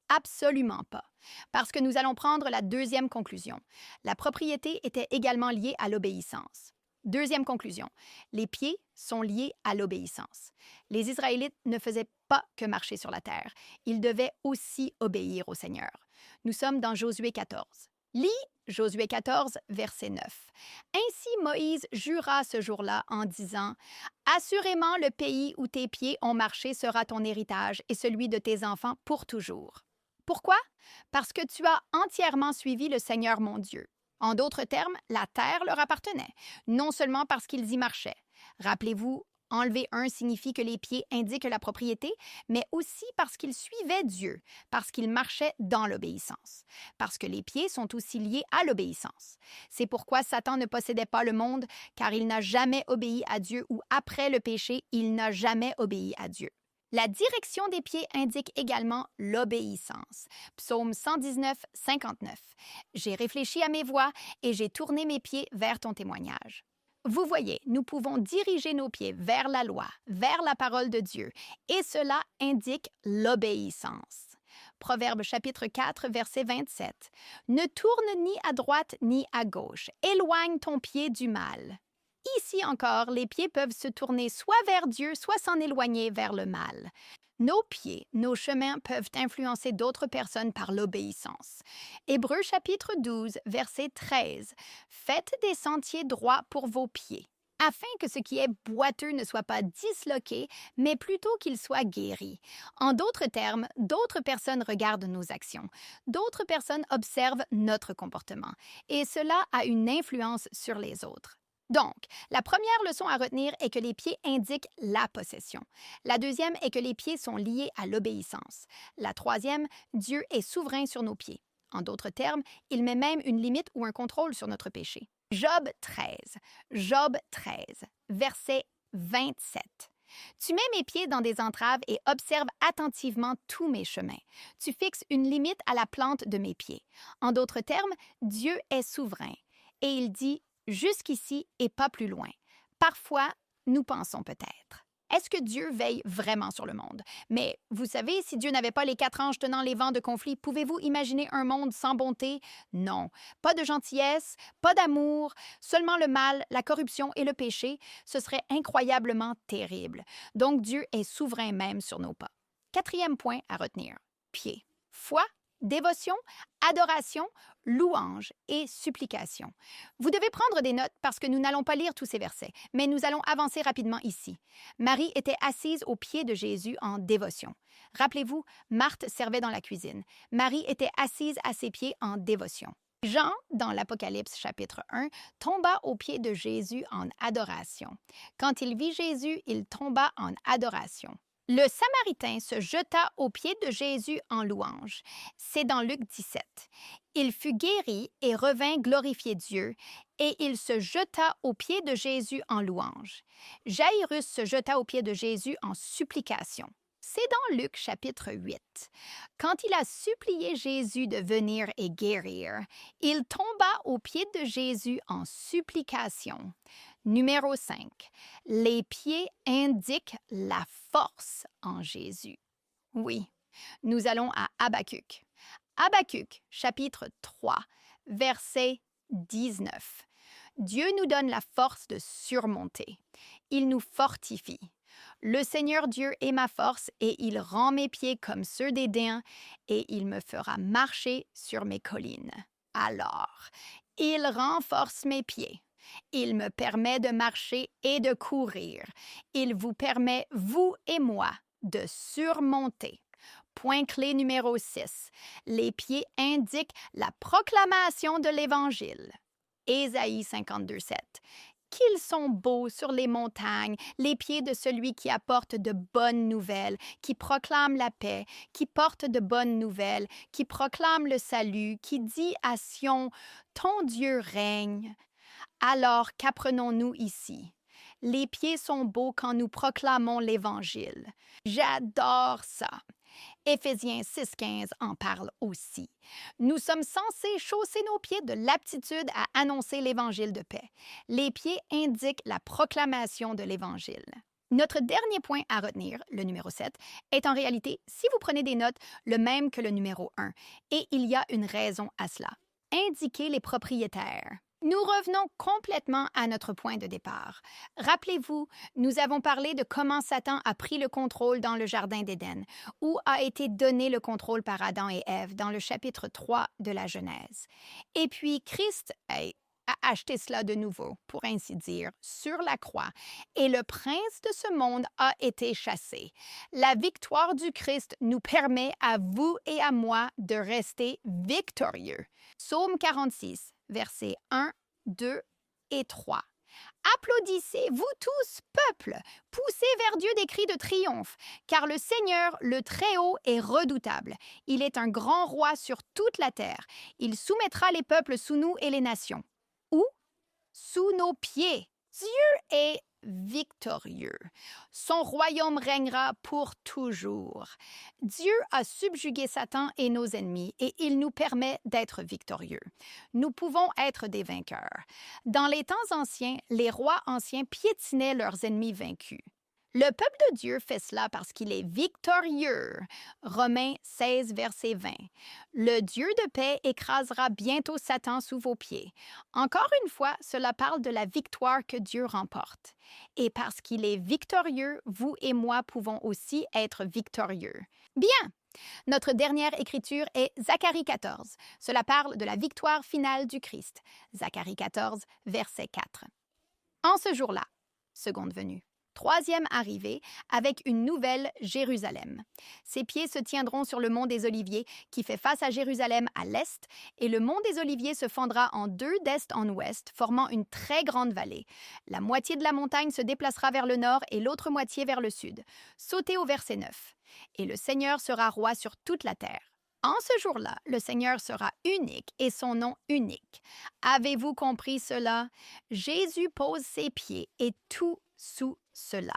Absolument pas. Parce que nous allons prendre la deuxième conclusion. La propriété était également liée à l'obéissance. Deuxième conclusion, les pieds sont liés à l'obéissance. Les Israélites ne faisaient pas que marcher sur la terre, ils devaient aussi obéir au Seigneur. Nous sommes dans Josué 14. Lis Josué 14, verset 9. Ainsi Moïse jura ce jour-là en disant, « Assurément le pays où tes pieds ont marché sera ton héritage et celui de tes enfants pour toujours. » Pourquoi? Parce que tu as entièrement suivi le Seigneur mon Dieu. En d'autres termes, la terre leur appartenait, non seulement parce qu'ils y marchaient. Rappelez-vous, enlever un signifie que les pieds indiquent la propriété, mais aussi parce qu'ils suivaient Dieu, parce qu'ils marchaient dans l'obéissance. Parce que les pieds sont aussi liés à l'obéissance. C'est pourquoi Satan ne possédait pas le monde, car il n'a jamais obéi à Dieu ou après le péché, il n'a jamais obéi à Dieu. La direction des pieds indique également l'obéissance. Psaume 119, 59. « J'ai réfléchi à mes voies et j'ai tourné mes pieds vers ton témoignage. » Vous voyez, nous pouvons diriger nos pieds vers la loi, vers la parole de Dieu, et cela indique l'obéissance. Proverbe chapitre 4, verset 27. Ne tourne ni à droite ni à gauche. Éloigne ton pied du mal. Ici encore, les pieds peuvent se tourner soit vers Dieu, soit s'en éloigner vers le mal. Nos pieds, nos chemins peuvent influencer d'autres personnes par l'obéissance. Hébreux chapitre 12, verset 13. Faites des sentiers droits pour vos pieds, afin que ce qui est boiteux ne soit pas disloqué, mais plutôt qu'il soit guéri. En d'autres termes, d'autres personnes regardent nos actions, d'autres personnes observent notre comportement, et cela a une influence sur les autres. Donc, la première leçon à retenir est que les pieds indiquent la possession. La deuxième est que les pieds sont liés à l'obéissance. La troisième, Dieu est souverain sur nos pieds. En d'autres termes, il met même une limite ou un contrôle sur notre péché. Job 13, verset 27. Tu mets mes pieds dans des entraves et observes attentivement tous mes chemins. Tu fixes une limite à la plante de mes pieds. En d'autres termes, Dieu est souverain. Et il dit jusqu'ici et pas plus loin. Parfois, nous pensons peut-être. Est-ce que Dieu veille vraiment sur le monde? Mais vous savez, si Dieu n'avait pas les 4 anges tenant les vents de conflit, pouvez-vous imaginer un monde sans bonté? Non. Pas de gentillesse, pas d'amour, seulement le mal, la corruption et le péché. Ce serait incroyablement terrible. Donc Dieu est souverain même sur nos pas. 4e point à retenir. Pied. Foi, dévotion, adoration, louange et supplication. Vous devez prendre des notes parce que nous n'allons pas lire tous ces versets, mais nous allons avancer rapidement ici. Marie était assise aux pieds de Jésus en dévotion. Rappelez-vous, Marthe servait dans la cuisine. Marie était assise à ses pieds en dévotion. Jean, dans l'Apocalypse chapitre 1, tomba aux pieds de Jésus en adoration. Quand il vit Jésus, il tomba en adoration. Le Samaritain se jeta aux pieds de Jésus en louange. C'est dans Luc 17. Il fut guéri et revint glorifier Dieu, et il se jeta aux pieds de Jésus en louange. Jaïrus se jeta aux pieds de Jésus en supplication. C'est dans Luc chapitre 8. Quand il a supplié Jésus de venir et guérir, il tomba aux pieds de Jésus en supplication. Numéro 5. Les pieds indiquent la force en Jésus. Oui, nous allons à Habacuc. Habacuc, chapitre 3, verset 19. Dieu nous donne la force de surmonter. Il nous fortifie. Le Seigneur Dieu est ma force et il rend mes pieds comme ceux des déens et il me fera marcher sur mes collines. Alors, il renforce mes pieds. Il me permet de marcher et de courir. Il vous permet, vous et moi, de surmonter. Point clé numéro 6. Les pieds indiquent la proclamation de l'Évangile. Ésaïe 52, 7. Qu'ils sont beaux sur les montagnes, les pieds de celui qui apporte de bonnes nouvelles, qui proclame la paix, qui porte de bonnes nouvelles, qui proclame le salut, qui dit à Sion, « Ton Dieu règne ». Alors, qu'apprenons-nous ici? Les pieds sont beaux quand nous proclamons l'Évangile. J'adore ça. Éphésiens 6,15 en parle aussi. Nous sommes censés chausser nos pieds de l'aptitude à annoncer l'Évangile de paix. Les pieds indiquent la proclamation de l'Évangile. Notre dernier point à retenir, le numéro 7, est en réalité, si vous prenez des notes, le même que le numéro 1. Et il y a une raison à cela. Indiquez les propriétaires. Nous revenons complètement à notre point de départ. Rappelez-vous, nous avons parlé de comment Satan a pris le contrôle dans le Jardin d'Éden, où a été donné le contrôle par Adam et Ève dans le chapitre 3 de la Genèse. Et puis Christ a acheté cela de nouveau, pour ainsi dire, sur la croix, et le prince de ce monde a été chassé. La victoire du Christ nous permet à vous et à moi de rester victorieux. Psaume 46. Versets 1, 2 et 3. Applaudissez, vous tous, peuple, poussez vers Dieu des cris de triomphe, car le Seigneur, le Très-Haut, est redoutable. Il est un grand roi sur toute la terre. Il soumettra les peuples sous nous et les nations. Où? Sous nos pieds. Dieu est victorieux. Son royaume régnera pour toujours. Dieu a subjugué Satan et nos ennemis et il nous permet d'être victorieux. Nous pouvons être des vainqueurs. Dans les temps anciens, les rois anciens piétinaient leurs ennemis vaincus. Le peuple de Dieu fait cela parce qu'il est victorieux. Romains 16, verset 20. Le Dieu de paix écrasera bientôt Satan sous vos pieds. Encore une fois, cela parle de la victoire que Dieu remporte. Et parce qu'il est victorieux, vous et moi pouvons aussi être victorieux. Bien! Notre dernière écriture est Zacharie 14. Cela parle de la victoire finale du Christ. Zacharie 14, verset 4. En ce jour-là, seconde venue. Troisième arrivée, avec une nouvelle Jérusalem. Ses pieds se tiendront sur le mont des Oliviers, qui fait face à Jérusalem à l'est, et le mont des Oliviers se fendra en deux d'est en ouest, formant une très grande vallée. La moitié de la montagne se déplacera vers le nord et l'autre moitié vers le sud. Sautez au verset 9. Et le Seigneur sera roi sur toute la terre. En ce jour-là, le Seigneur sera unique et son nom unique. Avez-vous compris cela? Jésus pose ses pieds et tout sous cela.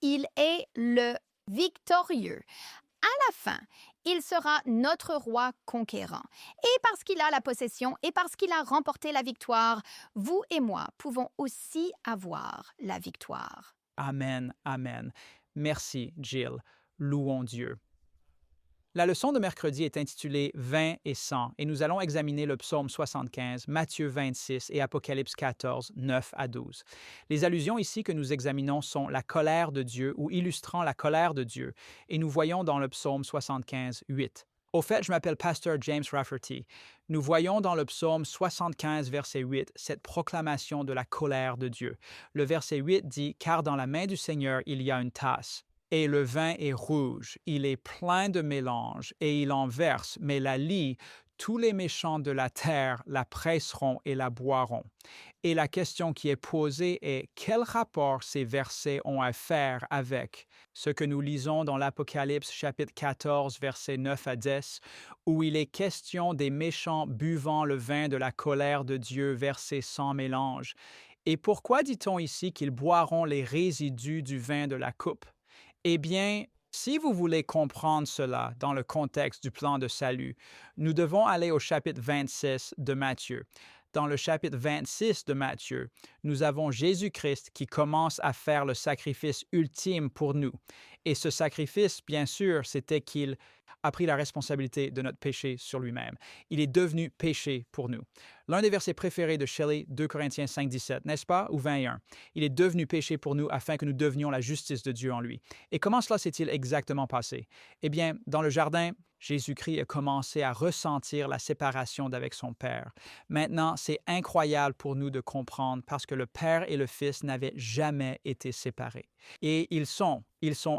Il est le victorieux. À la fin, il sera notre roi conquérant. Et parce qu'il a la possession et parce qu'il a remporté la victoire, vous et moi pouvons aussi avoir la victoire. Amen, amen. Merci, Jill. Louons Dieu. La leçon de mercredi est intitulée « Vin et sang » et nous allons examiner le psaume 75, Matthieu 26 et Apocalypse 14, 9 à 12. Les allusions ici que nous examinons sont la colère de Dieu ou illustrant la colère de Dieu et nous voyons dans le psaume 75, 8. Au fait, je m'appelle Pasteur James Rafferty. Nous voyons dans le psaume 75, verset 8, cette proclamation de la colère de Dieu. Le verset 8 dit « Car dans la main du Seigneur, il y a une tasse. Et le vin est rouge, il est plein de mélange, et il en verse, mais la lie, tous les méchants de la terre la presseront et la boiront. » Et la question qui est posée est quel rapport ces versets ont à faire avec ce que nous lisons dans l'Apocalypse chapitre 14, versets 9 à 10, où il est question des méchants buvant le vin de la colère de Dieu versé sans mélange. Et pourquoi dit-on ici qu'ils boiront les résidus du vin de la coupe? Eh bien, si vous voulez comprendre cela dans le contexte du plan de salut, nous devons aller au chapitre 26 de Matthieu. Dans le chapitre 26 de Matthieu, nous avons Jésus-Christ qui commence à faire le sacrifice ultime pour nous. Et ce sacrifice, bien sûr, c'était qu'il a pris la responsabilité de notre péché sur lui-même. Il est devenu péché pour nous. L'un des versets préférés de Shelley, 2 Corinthiens 5, 17, n'est-ce pas? Ou 21. Il est devenu péché pour nous afin que nous devenions la justice de Dieu en lui. Et comment cela s'est-il exactement passé? Eh bien, dans le jardin, Jésus-Christ a commencé à ressentir la séparation d'avec son Père. Maintenant, c'est incroyable pour nous de comprendre parce que le Père et le Fils n'avaient jamais été séparés. Et ils sont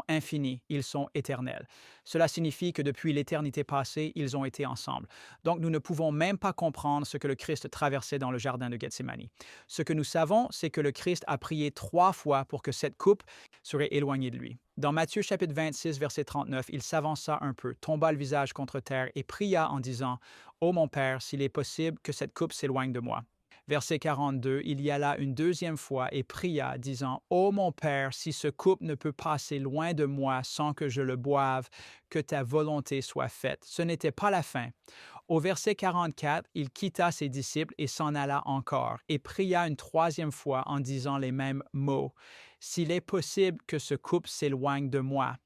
infinis, ils sont éternels. Cela signifie que depuis l'éternité passée, ils ont été ensemble. Donc, nous ne pouvons même pas comprendre ce que le Christ traversait dans le jardin de Gethsémani. Ce que nous savons, c'est que le Christ a prié 3 fois pour que cette coupe serait éloignée de lui. Dans Matthieu chapitre 26, verset 39, il s'avança un peu, tomba le visage contre terre et pria en disant « Ô mon Père, s'il est possible que cette coupe s'éloigne de moi. » Verset 42, il y alla une deuxième fois et pria, disant « Ô mon Père, si ce coupe ne peut passer loin de moi sans que je le boive, que ta volonté soit faite. » Ce n'était pas la fin. Au verset 44, il quitta ses disciples et s'en alla encore, et pria une 3e fois en disant les mêmes mots. « S'il est possible que ce coupe s'éloigne de moi. »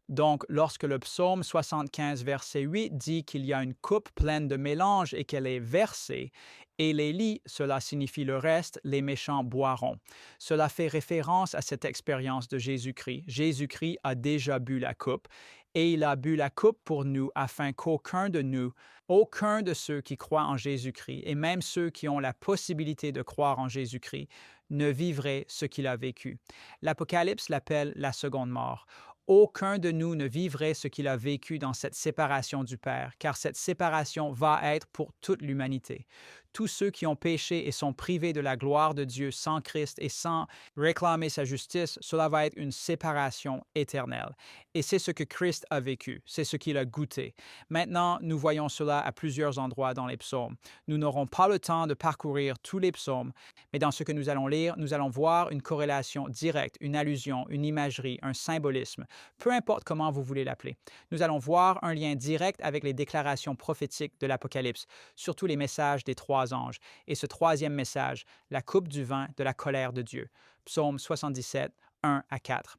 Donc, lorsque le psaume 75, verset 8 dit qu'il y a une coupe pleine de mélange et qu'elle est versée, et les lits, cela signifie le reste, les méchants boiront. Cela fait référence à cette expérience de Jésus-Christ. Jésus-Christ a déjà bu la coupe, et il a bu la coupe pour nous afin qu'aucun de nous, aucun de ceux qui croient en Jésus-Christ, et même ceux qui ont la possibilité de croire en Jésus-Christ, ne vivrait ce qu'il a vécu. L'Apocalypse l'appelle la seconde mort. Aucun de nous ne vivrait ce qu'il a vécu dans cette séparation du Père, car cette séparation va être pour toute l'humanité. tous ceux qui ont péché et sont privés de la gloire de Dieu sans Christ et sans réclamer sa justice, cela va être une séparation éternelle. Et c'est ce que Christ a vécu, c'est ce qu'il a goûté. Maintenant, nous voyons cela à plusieurs endroits dans les psaumes. Nous n'aurons pas le temps de parcourir tous les psaumes, mais dans ce que nous allons lire, nous allons voir une corrélation directe, une allusion, une imagerie, un symbolisme, peu importe comment vous voulez l'appeler. Nous allons voir un lien direct avec les déclarations prophétiques de l'Apocalypse, surtout les messages des trois anges. Et ce troisième message, la coupe du vin de la colère de Dieu. Psaume 77, 1 à 4.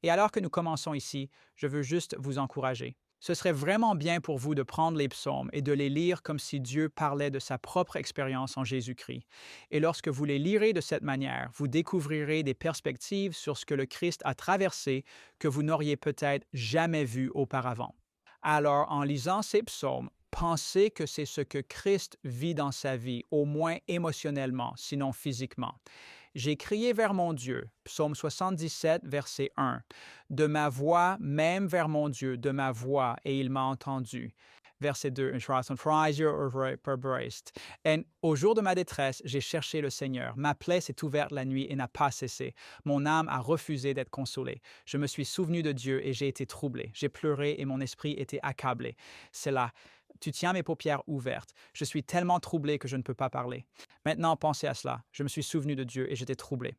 Et alors que nous commençons ici, je veux juste vous encourager. Ce serait vraiment bien pour vous de prendre les psaumes et de les lire comme si Dieu parlait de sa propre expérience en Jésus-Christ. Et lorsque vous les lirez de cette manière, vous découvrirez des perspectives sur ce que le Christ a traversé que vous n'auriez peut-être jamais vu auparavant. Alors, en lisant ces psaumes, pensez que c'est ce que Christ vit dans sa vie, au moins émotionnellement, sinon physiquement. J'ai crié vers mon Dieu, psaume 77, verset 1, de ma voix même vers mon Dieu, de ma voix, et il m'a entendu. Verset 2, et au jour de ma détresse, j'ai cherché le Seigneur. Ma plaie s'est ouverte la nuit et n'a pas cessé. Mon âme a refusé d'être consolée. Je me suis souvenu de Dieu et j'ai été troublé. J'ai pleuré et mon esprit était accablé. C'est là. Tu tiens mes paupières ouvertes. Je suis tellement troublé que je ne peux pas parler. Maintenant, pensez à cela. Je me suis souvenu de Dieu et j'étais troublé.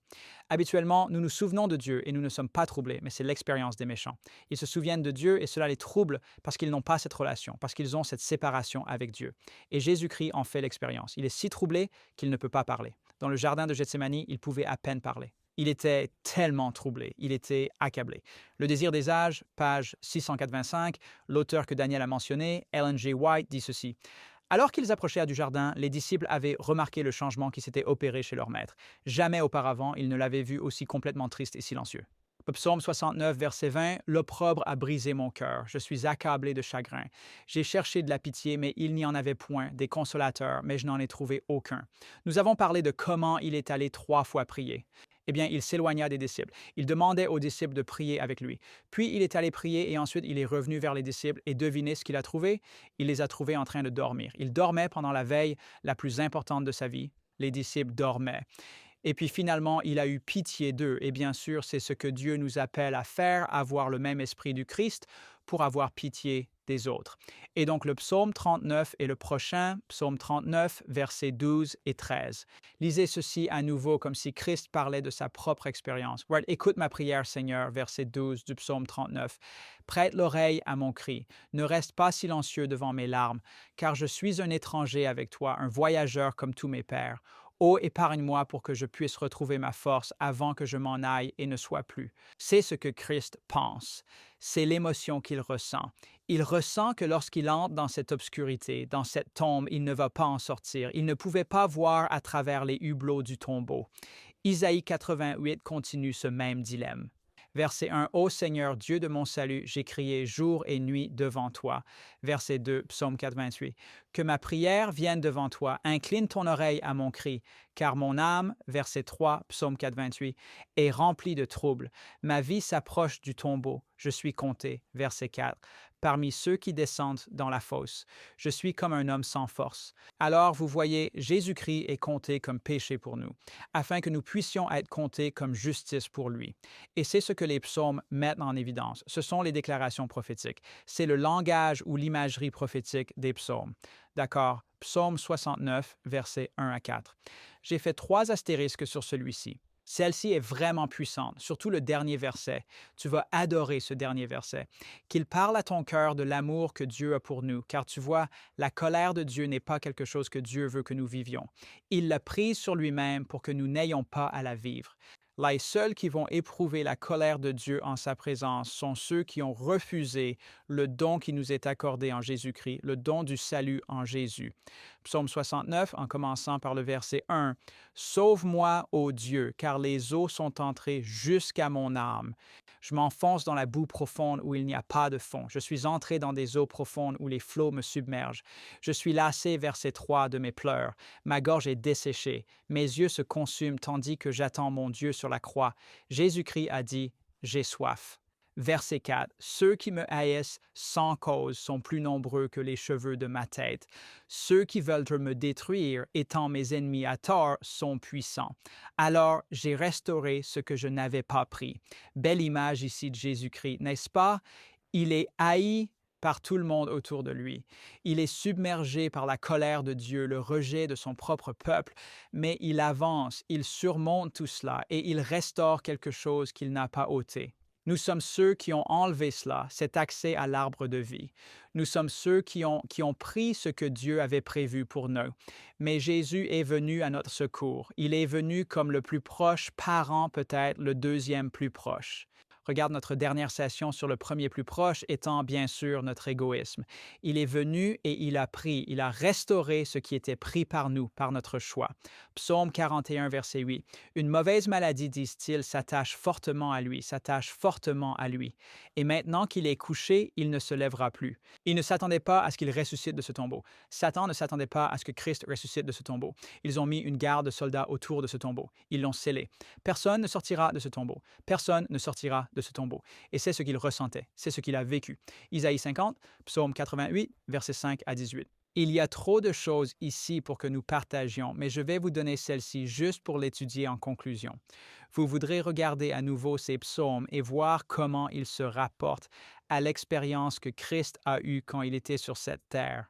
Habituellement, nous nous souvenons de Dieu et nous ne sommes pas troublés, mais c'est l'expérience des méchants. Ils se souviennent de Dieu et cela les trouble parce qu'ils n'ont pas cette relation, parce qu'ils ont cette séparation avec Dieu. Et Jésus-Christ en fait l'expérience. Il est si troublé qu'il ne peut pas parler. Dans le jardin de Gethsémani, il pouvait à peine parler. Il était tellement troublé, il était accablé. Le désir des âges, page 685, l'auteur que Daniel a mentionné, Ellen G. White, dit ceci. Alors qu'ils approchèrent du jardin, les disciples avaient remarqué le changement qui s'était opéré chez leur maître. Jamais auparavant, ils ne l'avaient vu aussi complètement triste et silencieux. Psaume 69, verset 20, « L'opprobre a brisé mon cœur, je suis accablé de chagrin. J'ai cherché de la pitié, mais il n'y en avait point, des consolateurs, mais je n'en ai trouvé aucun. » Nous avons parlé de comment il est allé 3 fois prier. Eh bien, il s'éloigna des disciples. Il demandait aux disciples de prier avec lui. Puis il est allé prier et ensuite il est revenu vers les disciples et devinez ce qu'il a trouvé? Il les a trouvés en train de dormir. Il dormait pendant la veille la plus importante de sa vie. Les disciples dormaient. Et puis finalement, il a eu pitié d'eux. Et bien sûr, c'est ce que Dieu nous appelle à faire, avoir le même esprit du Christ pour avoir pitié des autres. Et donc le psaume 39 est le prochain, psaume 39, versets 12 et 13. Lisez ceci à nouveau comme si Christ parlait de sa propre expérience. « Écoute ma prière, Seigneur », verset 12 du psaume 39. « Prête l'oreille à mon cri. Ne reste pas silencieux devant mes larmes, car je suis un étranger avec toi, un voyageur comme tous mes pères. Oh, épargne-moi pour que je puisse retrouver ma force avant que je m'en aille et ne sois plus. » C'est ce que Christ pense. C'est l'émotion qu'il ressent. Il ressent que lorsqu'il entre dans cette obscurité, dans cette tombe, il ne va pas en sortir. Il ne pouvait pas voir à travers les hublots du tombeau. Isaïe 88 continue ce même dilemme. Verset 1, « Ô Seigneur, Dieu de mon salut, j'ai crié jour et nuit devant toi. » Verset 2, psaume 428, « Que ma prière vienne devant toi, incline ton oreille à mon cri, car mon âme, verset 3, psaume 428, est remplie de troubles. Ma vie s'approche du tombeau, je suis compté. » Verset 4, « Parmi ceux qui descendent dans la fosse, je suis comme un homme sans force. » Alors, vous voyez, Jésus-Christ est compté comme péché pour nous, afin que nous puissions être comptés comme justice pour lui. Et c'est ce que les psaumes mettent en évidence. Ce sont les déclarations prophétiques. C'est le langage ou l'imagerie prophétique des psaumes. D'accord? Psaume 69, versets 1 à 4. J'ai fait 3 astérisques sur celui-ci. Celle-ci est vraiment puissante, surtout le dernier verset. Tu vas adorer ce dernier verset. Qu'il parle à ton cœur de l'amour que Dieu a pour nous, car tu vois, la colère de Dieu n'est pas quelque chose que Dieu veut que nous vivions. Il l'a prise sur lui-même pour que nous n'ayons pas à la vivre. Les seuls qui vont éprouver la colère de Dieu en sa présence sont ceux qui ont refusé le don qui nous est accordé en Jésus-Christ, le don du salut en Jésus. Psaume 69, en commençant par le verset 1. « Sauve-moi, ô Dieu, car les eaux sont entrées jusqu'à mon âme. Je m'enfonce dans la boue profonde où il n'y a pas de fond. Je suis entré dans des eaux profondes où les flots me submergent. Je suis lassé, verset 3, de mes pleurs. Ma gorge est desséchée. Mes yeux se consument tandis que j'attends mon Dieu sur la croix. Jésus-Christ a dit, « J'ai soif. » Verset 4. Ceux qui me haïssent sans cause sont plus nombreux que les cheveux de ma tête. Ceux qui veulent me détruire, étant mes ennemis à tort, sont puissants. Alors j'ai restauré ce que je n'avais pas pris. Belle image ici de Jésus-Christ, n'est-ce pas? Il est haï par tout le monde autour de lui. Il est submergé par la colère de Dieu, le rejet de son propre peuple, mais il avance, il surmonte tout cela et il restaure quelque chose qu'il n'a pas ôté. Nous sommes ceux qui ont enlevé cela, cet accès à l'arbre de vie. Nous sommes ceux qui ont pris ce que Dieu avait prévu pour nous. Mais Jésus est venu à notre secours. Il est venu comme le plus proche parent, peut-être le deuxième plus proche. Regarde notre dernière session sur le premier plus proche étant bien sûr notre égoïsme. Il est venu et il a pris, il a restauré ce qui était pris par nous, par notre choix. Psaume 41, verset 8. Une mauvaise maladie, disent-ils, s'attache fortement à lui, s'attache fortement à lui. Et maintenant qu'il est couché, il ne se lèvera plus. Il ne s'attendait pas à ce qu'il ressuscite de ce tombeau. Satan ne s'attendait pas à ce que Christ ressuscite de ce tombeau. Ils ont mis une garde de soldats autour de ce tombeau. Ils l'ont scellé. Personne ne sortira de ce tombeau. Personne ne sortira de ce tombeau. Et c'est ce qu'il ressentait, c'est ce qu'il a vécu. Isaïe 50, Psaume 88, versets 5 à 18. Il y a trop de choses ici pour que nous partagions, mais je vais vous donner celle-ci juste pour l'étudier en conclusion. Vous voudrez regarder à nouveau ces psaumes et voir comment ils se rapportent à l'expérience que Christ a eue quand il était sur cette terre.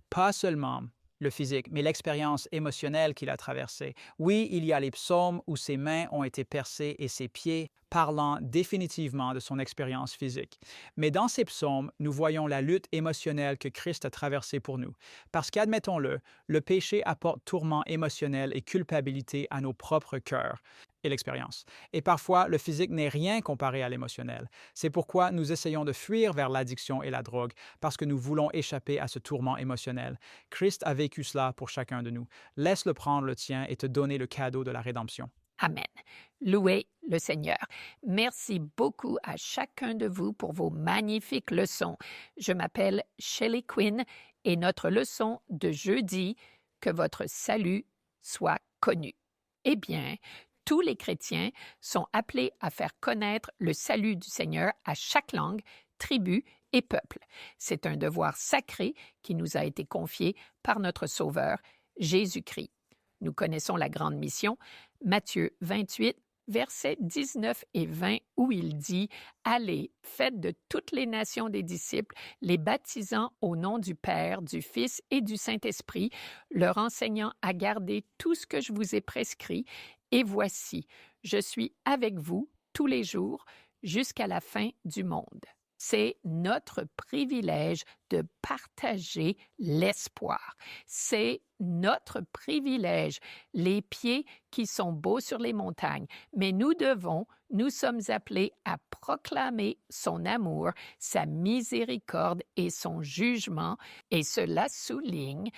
Pas seulement le physique, mais l'expérience émotionnelle qu'il a traversée. Oui, il y a les psaumes où ses mains ont été percées et ses pieds, parlant définitivement de son expérience physique. Mais dans ces psaumes, nous voyons la lutte émotionnelle que Christ a traversée pour nous. Parce qu'admettons-le, le péché apporte tourment émotionnel et culpabilité à nos propres cœurs et l'expérience. Et parfois, le physique n'est rien comparé à l'émotionnel. C'est pourquoi nous essayons de fuir vers l'addiction et la drogue, parce que nous voulons échapper à ce tourment émotionnel. Christ a vécu cela pour chacun de nous. Laisse-le prendre le tien et te donner le cadeau de la rédemption. Amen. Louez le Seigneur. Merci beaucoup à chacun de vous pour vos magnifiques leçons. Je m'appelle Shelley Quinn et notre leçon de jeudi, que votre salut soit connu. Eh bien, tous les chrétiens sont appelés à faire connaître le salut du Seigneur à chaque langue, tribu et peuple. C'est un devoir sacré qui nous a été confié par notre Sauveur, Jésus-Christ. Nous connaissons la grande mission, Matthieu 28, versets 19 et 20, où il dit « Allez, faites de toutes les nations des disciples, les baptisant au nom du Père, du Fils et du Saint-Esprit, leur enseignant à garder tout ce que je vous ai prescrit, et voici, je suis avec vous tous les jours jusqu'à la fin du monde. » C'est notre privilège de partager l'espoir. C'est notre privilège, les pieds qui sont beaux sur les montagnes. Mais nous sommes appelés à proclamer son amour, sa miséricorde et son jugement. Et cela souligne,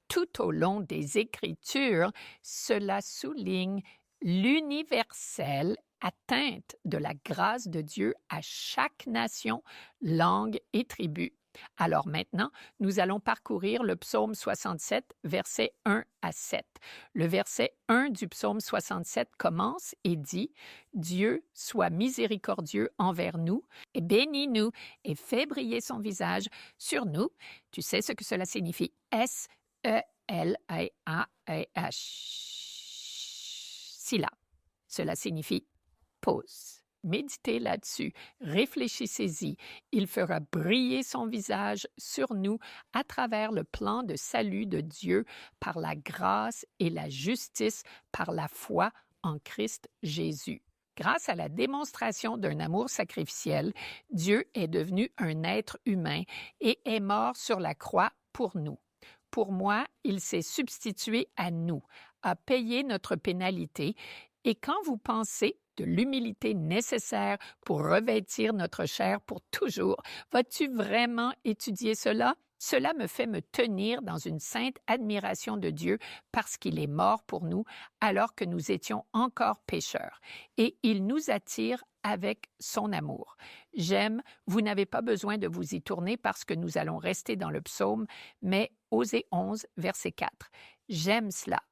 tout au long des Écritures, cela souligne l'universelle atteinte de la grâce de Dieu à chaque nation, langue et tribu. Alors maintenant, nous allons parcourir le psaume 67, versets 1 à 7. Le verset 1 du psaume 67 commence et dit « Dieu soit miséricordieux envers nous, et bénis-nous, et fait briller son visage sur nous. » Tu sais ce que cela signifie? S-E-L-A-A-H. Sila. Cela signifie pause. Méditez là-dessus, réfléchissez-y. Il fera briller son visage sur nous à travers le plan de salut de Dieu par la grâce et la justice par la foi en Christ Jésus. Grâce à la démonstration d'un amour sacrificiel, Dieu est devenu un être humain et est mort sur la croix pour nous. Pour moi, il s'est substitué à nous, a payé notre pénalité. Et quand vous pensez de l'humilité nécessaire pour revêtir notre chair pour toujours, vas-tu vraiment étudier cela? Cela me fait me tenir dans une sainte admiration de Dieu parce qu'il est mort pour nous alors que nous étions encore pécheurs. Et il nous attire avec son amour. J'aime, vous n'avez pas besoin de vous y tourner parce que nous allons rester dans le psaume, mais Osée 11, verset 4. J'aime cela.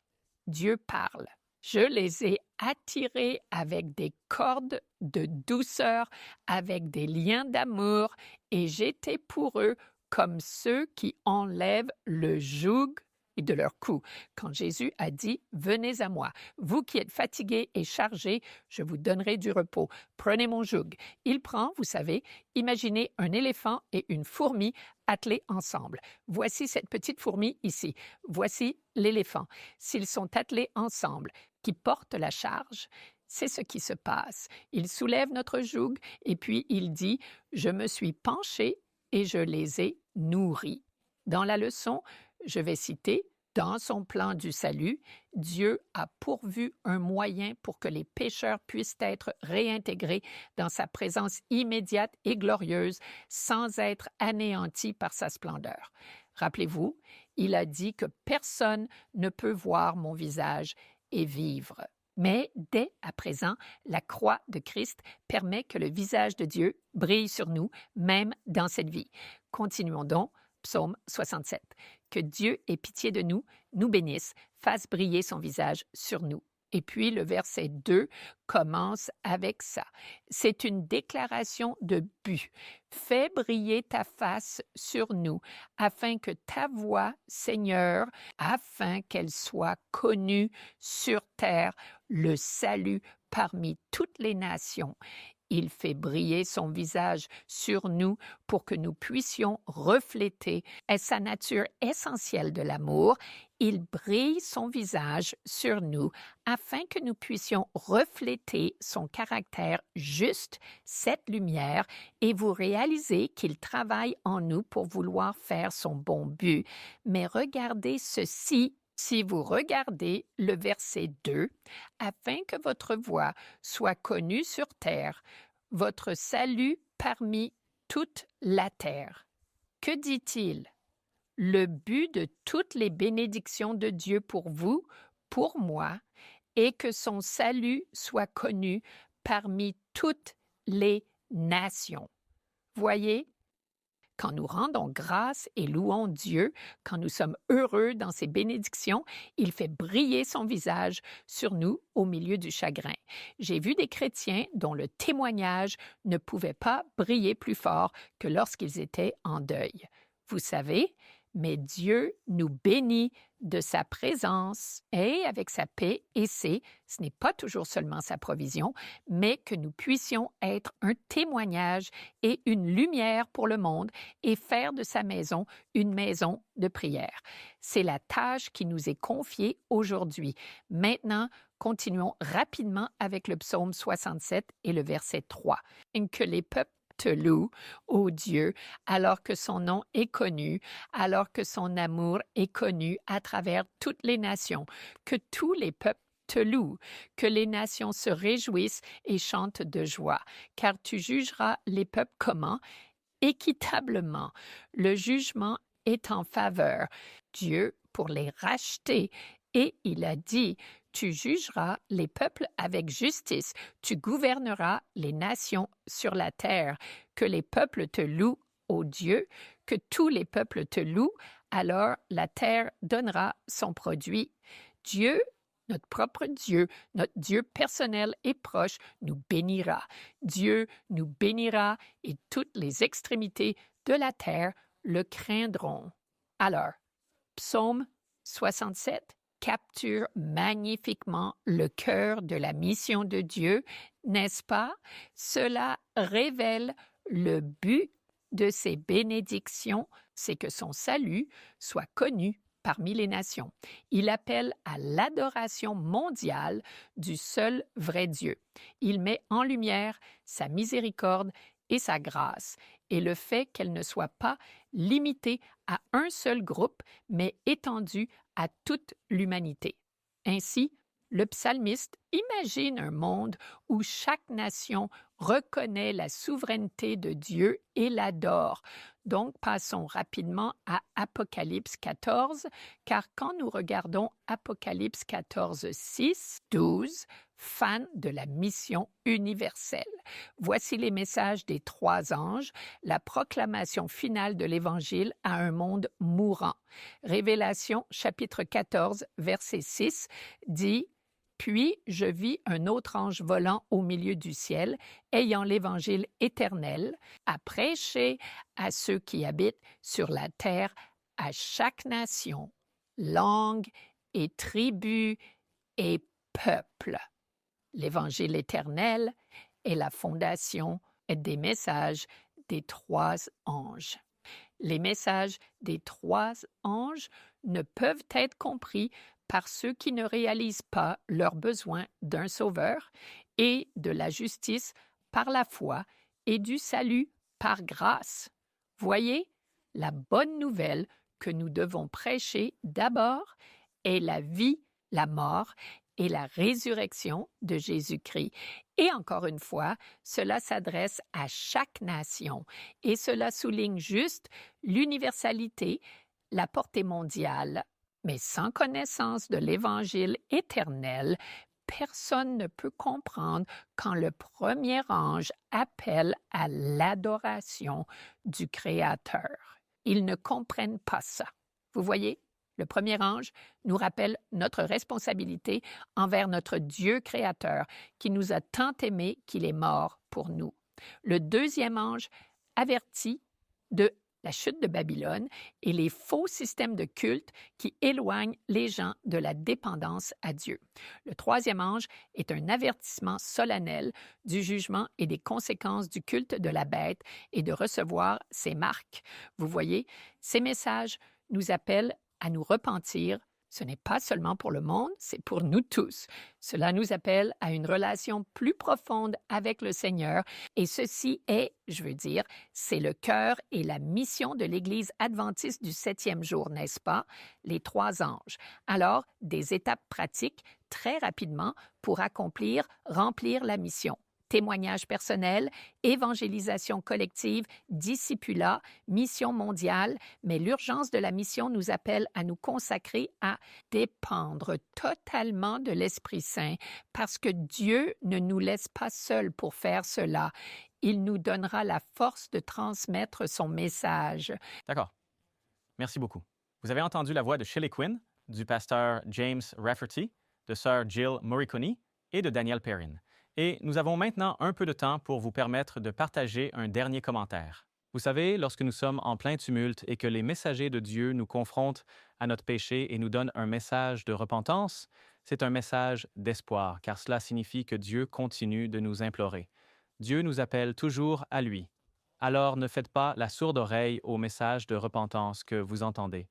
Dieu parle. Je les ai attirés avec des cordes de douceur, avec des liens d'amour, et j'étais pour eux comme ceux qui enlèvent le joug de leur cou. Quand Jésus a dit « Venez à moi, vous qui êtes fatigués et chargés, je vous donnerai du repos. Prenez mon joug. » Il prend, vous savez, imaginez un éléphant et une fourmi attelés ensemble. Voici cette petite fourmi ici. Voici l'éléphant. S'ils sont attelés ensemble, qui portent la charge, c'est ce qui se passe. Il soulève notre joug et puis il dit « Je me suis penché et je les ai nourris. » Dans la leçon, je vais citer « Dans son plan du salut, Dieu a pourvu un moyen pour que les pécheurs puissent être réintégrés dans sa présence immédiate et glorieuse sans être anéantis par sa splendeur. » Rappelez-vous, il a dit que personne ne peut voir mon visage et vivre. Mais dès à présent, la croix de Christ permet que le visage de Dieu brille sur nous, même dans cette vie. Continuons donc, Psaume 67. Que Dieu ait pitié de nous, nous bénisse, fasse briller son visage sur nous. Et puis le verset 2 commence avec ça. C'est une déclaration de but. Fais briller ta face sur nous, afin que ta voix, Seigneur, afin qu'elle soit connue sur terre, le salut parmi toutes les nations. Il fait briller son visage sur nous pour que nous puissions refléter sa nature essentielle de l'amour. Il brille son visage sur nous afin que nous puissions refléter son caractère juste, cette lumière, et vous réalisez qu'il travaille en nous pour vouloir faire son bon but. Mais regardez ceci. Si vous regardez le verset 2, afin que votre voix soit connue sur terre, votre salut parmi toute la terre. Que dit-il? Le but de toutes les bénédictions de Dieu pour vous, pour moi, est que son salut soit connu parmi toutes les nations. Voyez? Quand nous rendons grâce et louons Dieu, quand nous sommes heureux dans ses bénédictions, il fait briller son visage sur nous au milieu du chagrin. J'ai vu des chrétiens dont le témoignage ne pouvait pas briller plus fort que lorsqu'ils étaient en deuil. Vous savez, mais Dieu nous bénit de sa présence et avec sa paix, et ce n'est pas toujours seulement sa provision, mais que nous puissions être un témoignage et une lumière pour le monde et faire de sa maison une maison de prière. C'est la tâche qui nous est confiée aujourd'hui. Maintenant, continuons rapidement avec le psaume 67 et le verset 3. Que les peuples te loue, ô Dieu, alors que son nom est connu, alors que son amour est connu à travers toutes les nations, que tous les peuples te louent, que les nations se réjouissent et chantent de joie, car tu jugeras les peuples comment? Équitablement. Le jugement est en faveur. Dieu pour les racheter. Et il a dit, tu jugeras les peuples avec justice, tu gouverneras les nations sur la terre, que les peuples te louent, ô Dieu, que tous les peuples te louent, alors la terre donnera son produit. Dieu, notre propre Dieu, notre Dieu personnel et proche, nous bénira. Dieu nous bénira et toutes les extrémités de la terre le craindront. Alors, Psaume 67 capture magnifiquement le cœur de la mission de Dieu, n'est-ce pas? Cela révèle le but de ses bénédictions, c'est que son salut soit connu parmi les nations. Il appelle à l'adoration mondiale du seul vrai Dieu. Il met en lumière sa miséricorde et sa grâce, et le fait qu'elle ne soit pas limitée à un seul groupe, mais étendue à toute l'humanité. Ainsi, le psalmiste imagine un monde où chaque nation reconnaît la souveraineté de Dieu et l'adore. Donc, passons rapidement à Apocalypse 14, car quand nous regardons Apocalypse 14, 6, 12, fans de la mission universelle. Voici les messages des 3 anges, la proclamation finale de l'Évangile à un monde mourant. Révélation chapitre 14, verset 6 dit Puis je vis un autre ange volant au milieu du ciel, ayant l'Évangile éternel, à prêcher à ceux qui habitent sur la terre, à chaque nation, langue et tribu et peuple. L'Évangile éternel est la fondation des messages des 3 anges. Les messages des 3 anges ne peuvent être compris par ceux qui ne réalisent pas leur besoin d'un sauveur et de la justice par la foi et du salut par grâce. Voyez, la bonne nouvelle que nous devons prêcher d'abord est la vie, la mort et la résurrection de Jésus-Christ. Et encore une fois, cela s'adresse à chaque nation et cela souligne juste l'universalité, la portée mondiale. Mais sans connaissance de l'Évangile éternel, personne ne peut comprendre quand le premier ange appelle à l'adoration du Créateur. Ils ne comprennent pas ça. Vous voyez? Le premier ange nous rappelle notre responsabilité envers notre Dieu créateur qui nous a tant aimés qu'il est mort pour nous. Le deuxième ange avertit de la chute de Babylone et les faux systèmes de culte qui éloignent les gens de la dépendance à Dieu. Le troisième ange est un avertissement solennel du jugement et des conséquences du culte de la bête et de recevoir ses marques. Vous voyez, ces messages nous appellent à nous repentir. Ce n'est pas seulement pour le monde, c'est pour nous tous. Cela nous appelle à une relation plus profonde avec le Seigneur et ceci est, c'est le cœur et la mission de l'Église adventiste du 7e jour, n'est-ce pas? Les 3 anges. Alors, des étapes pratiques très rapidement pour remplir la mission. Témoignage personnel, évangélisation collective, discipulat, mission mondiale, mais l'urgence de la mission nous appelle à nous consacrer à dépendre totalement de l'Esprit Saint parce que Dieu ne nous laisse pas seuls pour faire cela. Il nous donnera la force de transmettre son message. D'accord. Merci beaucoup. Vous avez entendu la voix de Shelley Quinn, du pasteur James Rafferty, de sœur Jill Morricone et de Daniel Perrin. Et nous avons maintenant un peu de temps pour vous permettre de partager un dernier commentaire. Vous savez, lorsque nous sommes en plein tumulte et que les messagers de Dieu nous confrontent à notre péché et nous donnent un message de repentance, c'est un message d'espoir, car cela signifie que Dieu continue de nous implorer. Dieu nous appelle toujours à lui. Alors ne faites pas la sourde oreille au message de repentance que vous entendez.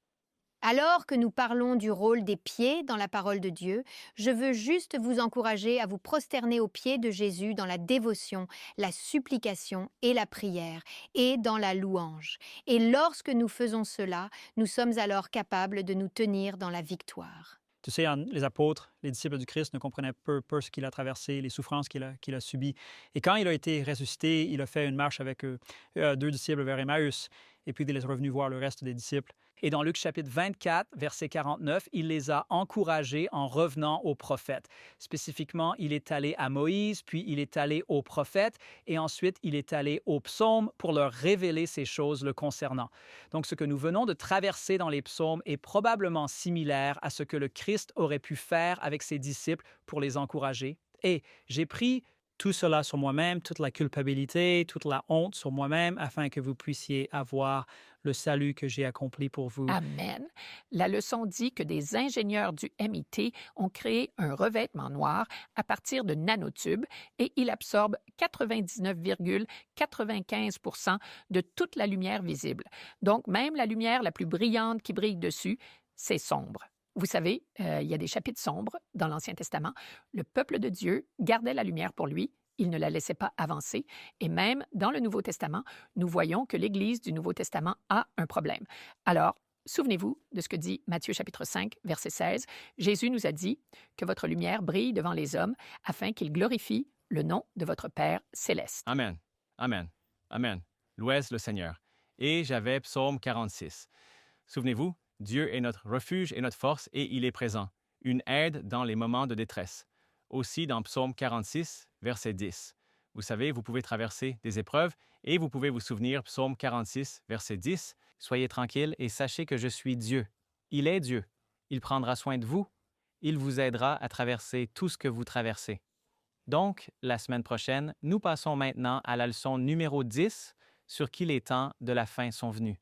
Alors que nous parlons du rôle des pieds dans la parole de Dieu, je veux juste vous encourager à vous prosterner aux pieds de Jésus dans la dévotion, la supplication et la prière, et dans la louange. Et lorsque nous faisons cela, nous sommes alors capables de nous tenir dans la victoire. Tu sais, les apôtres, les disciples du Christ ne comprenaient peu ce qu'il a traversé, les souffrances qu'il a subies. Et quand il a été ressuscité, il a fait une marche avec 2 disciples vers Emmaüs. Et puis il est revenu voir le reste des disciples. Et dans Luc chapitre 24, verset 49, il les a encouragés en revenant aux prophètes. Spécifiquement, il est allé à Moïse, puis il est allé aux prophètes, et ensuite il est allé aux psaumes pour leur révéler ces choses le concernant. Donc, ce que nous venons de traverser dans les psaumes est probablement similaire à ce que le Christ aurait pu faire avec ses disciples pour les encourager. Et j'ai pris tout cela sur moi-même, toute la culpabilité, toute la honte sur moi-même, afin que vous puissiez avoir le salut que j'ai accompli pour vous. Amen. La leçon dit que des ingénieurs du MIT ont créé un revêtement noir à partir de nanotubes et il absorbe 99,95% de toute la lumière visible. Donc, même la lumière la plus brillante qui brille dessus, c'est sombre. Vous savez, il y a des chapitres sombres dans l'Ancien Testament. Le peuple de Dieu gardait la lumière pour lui. Il ne la laissait pas avancer. Et même dans le Nouveau Testament, nous voyons que l'Église du Nouveau Testament a un problème. Alors, souvenez-vous de ce que dit Matthieu chapitre 5, verset 16. Jésus nous a dit que votre lumière brille devant les hommes afin qu'ils glorifient le nom de votre Père céleste. Amen. Amen. Amen. Louez le Seigneur. Et j'avais Psaume 46. Souvenez-vous, Dieu est notre refuge et notre force et il est présent, une aide dans les moments de détresse. Aussi dans Psaume 46, verset 10. Vous savez, vous pouvez traverser des épreuves et vous pouvez vous souvenir, Psaume 46, verset 10, « Soyez tranquilles et sachez que je suis Dieu. Il est Dieu. Il prendra soin de vous Il vous aidera à traverser tout ce que vous traversez. Donc, la semaine prochaine, nous passons maintenant à la leçon numéro 10 sur qui les temps de la fin sont venus.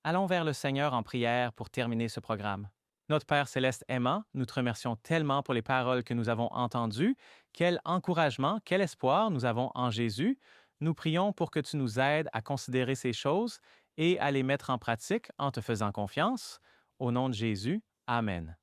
Allons vers le Seigneur en prière pour terminer ce programme. Notre Père céleste aimant, nous te remercions tellement pour les paroles que nous avons entendues. Quel encouragement, quel espoir nous avons en Jésus. Nous prions pour que tu nous aides à considérer ces choses et à les mettre en pratique en te faisant confiance. Au nom de Jésus, Amen.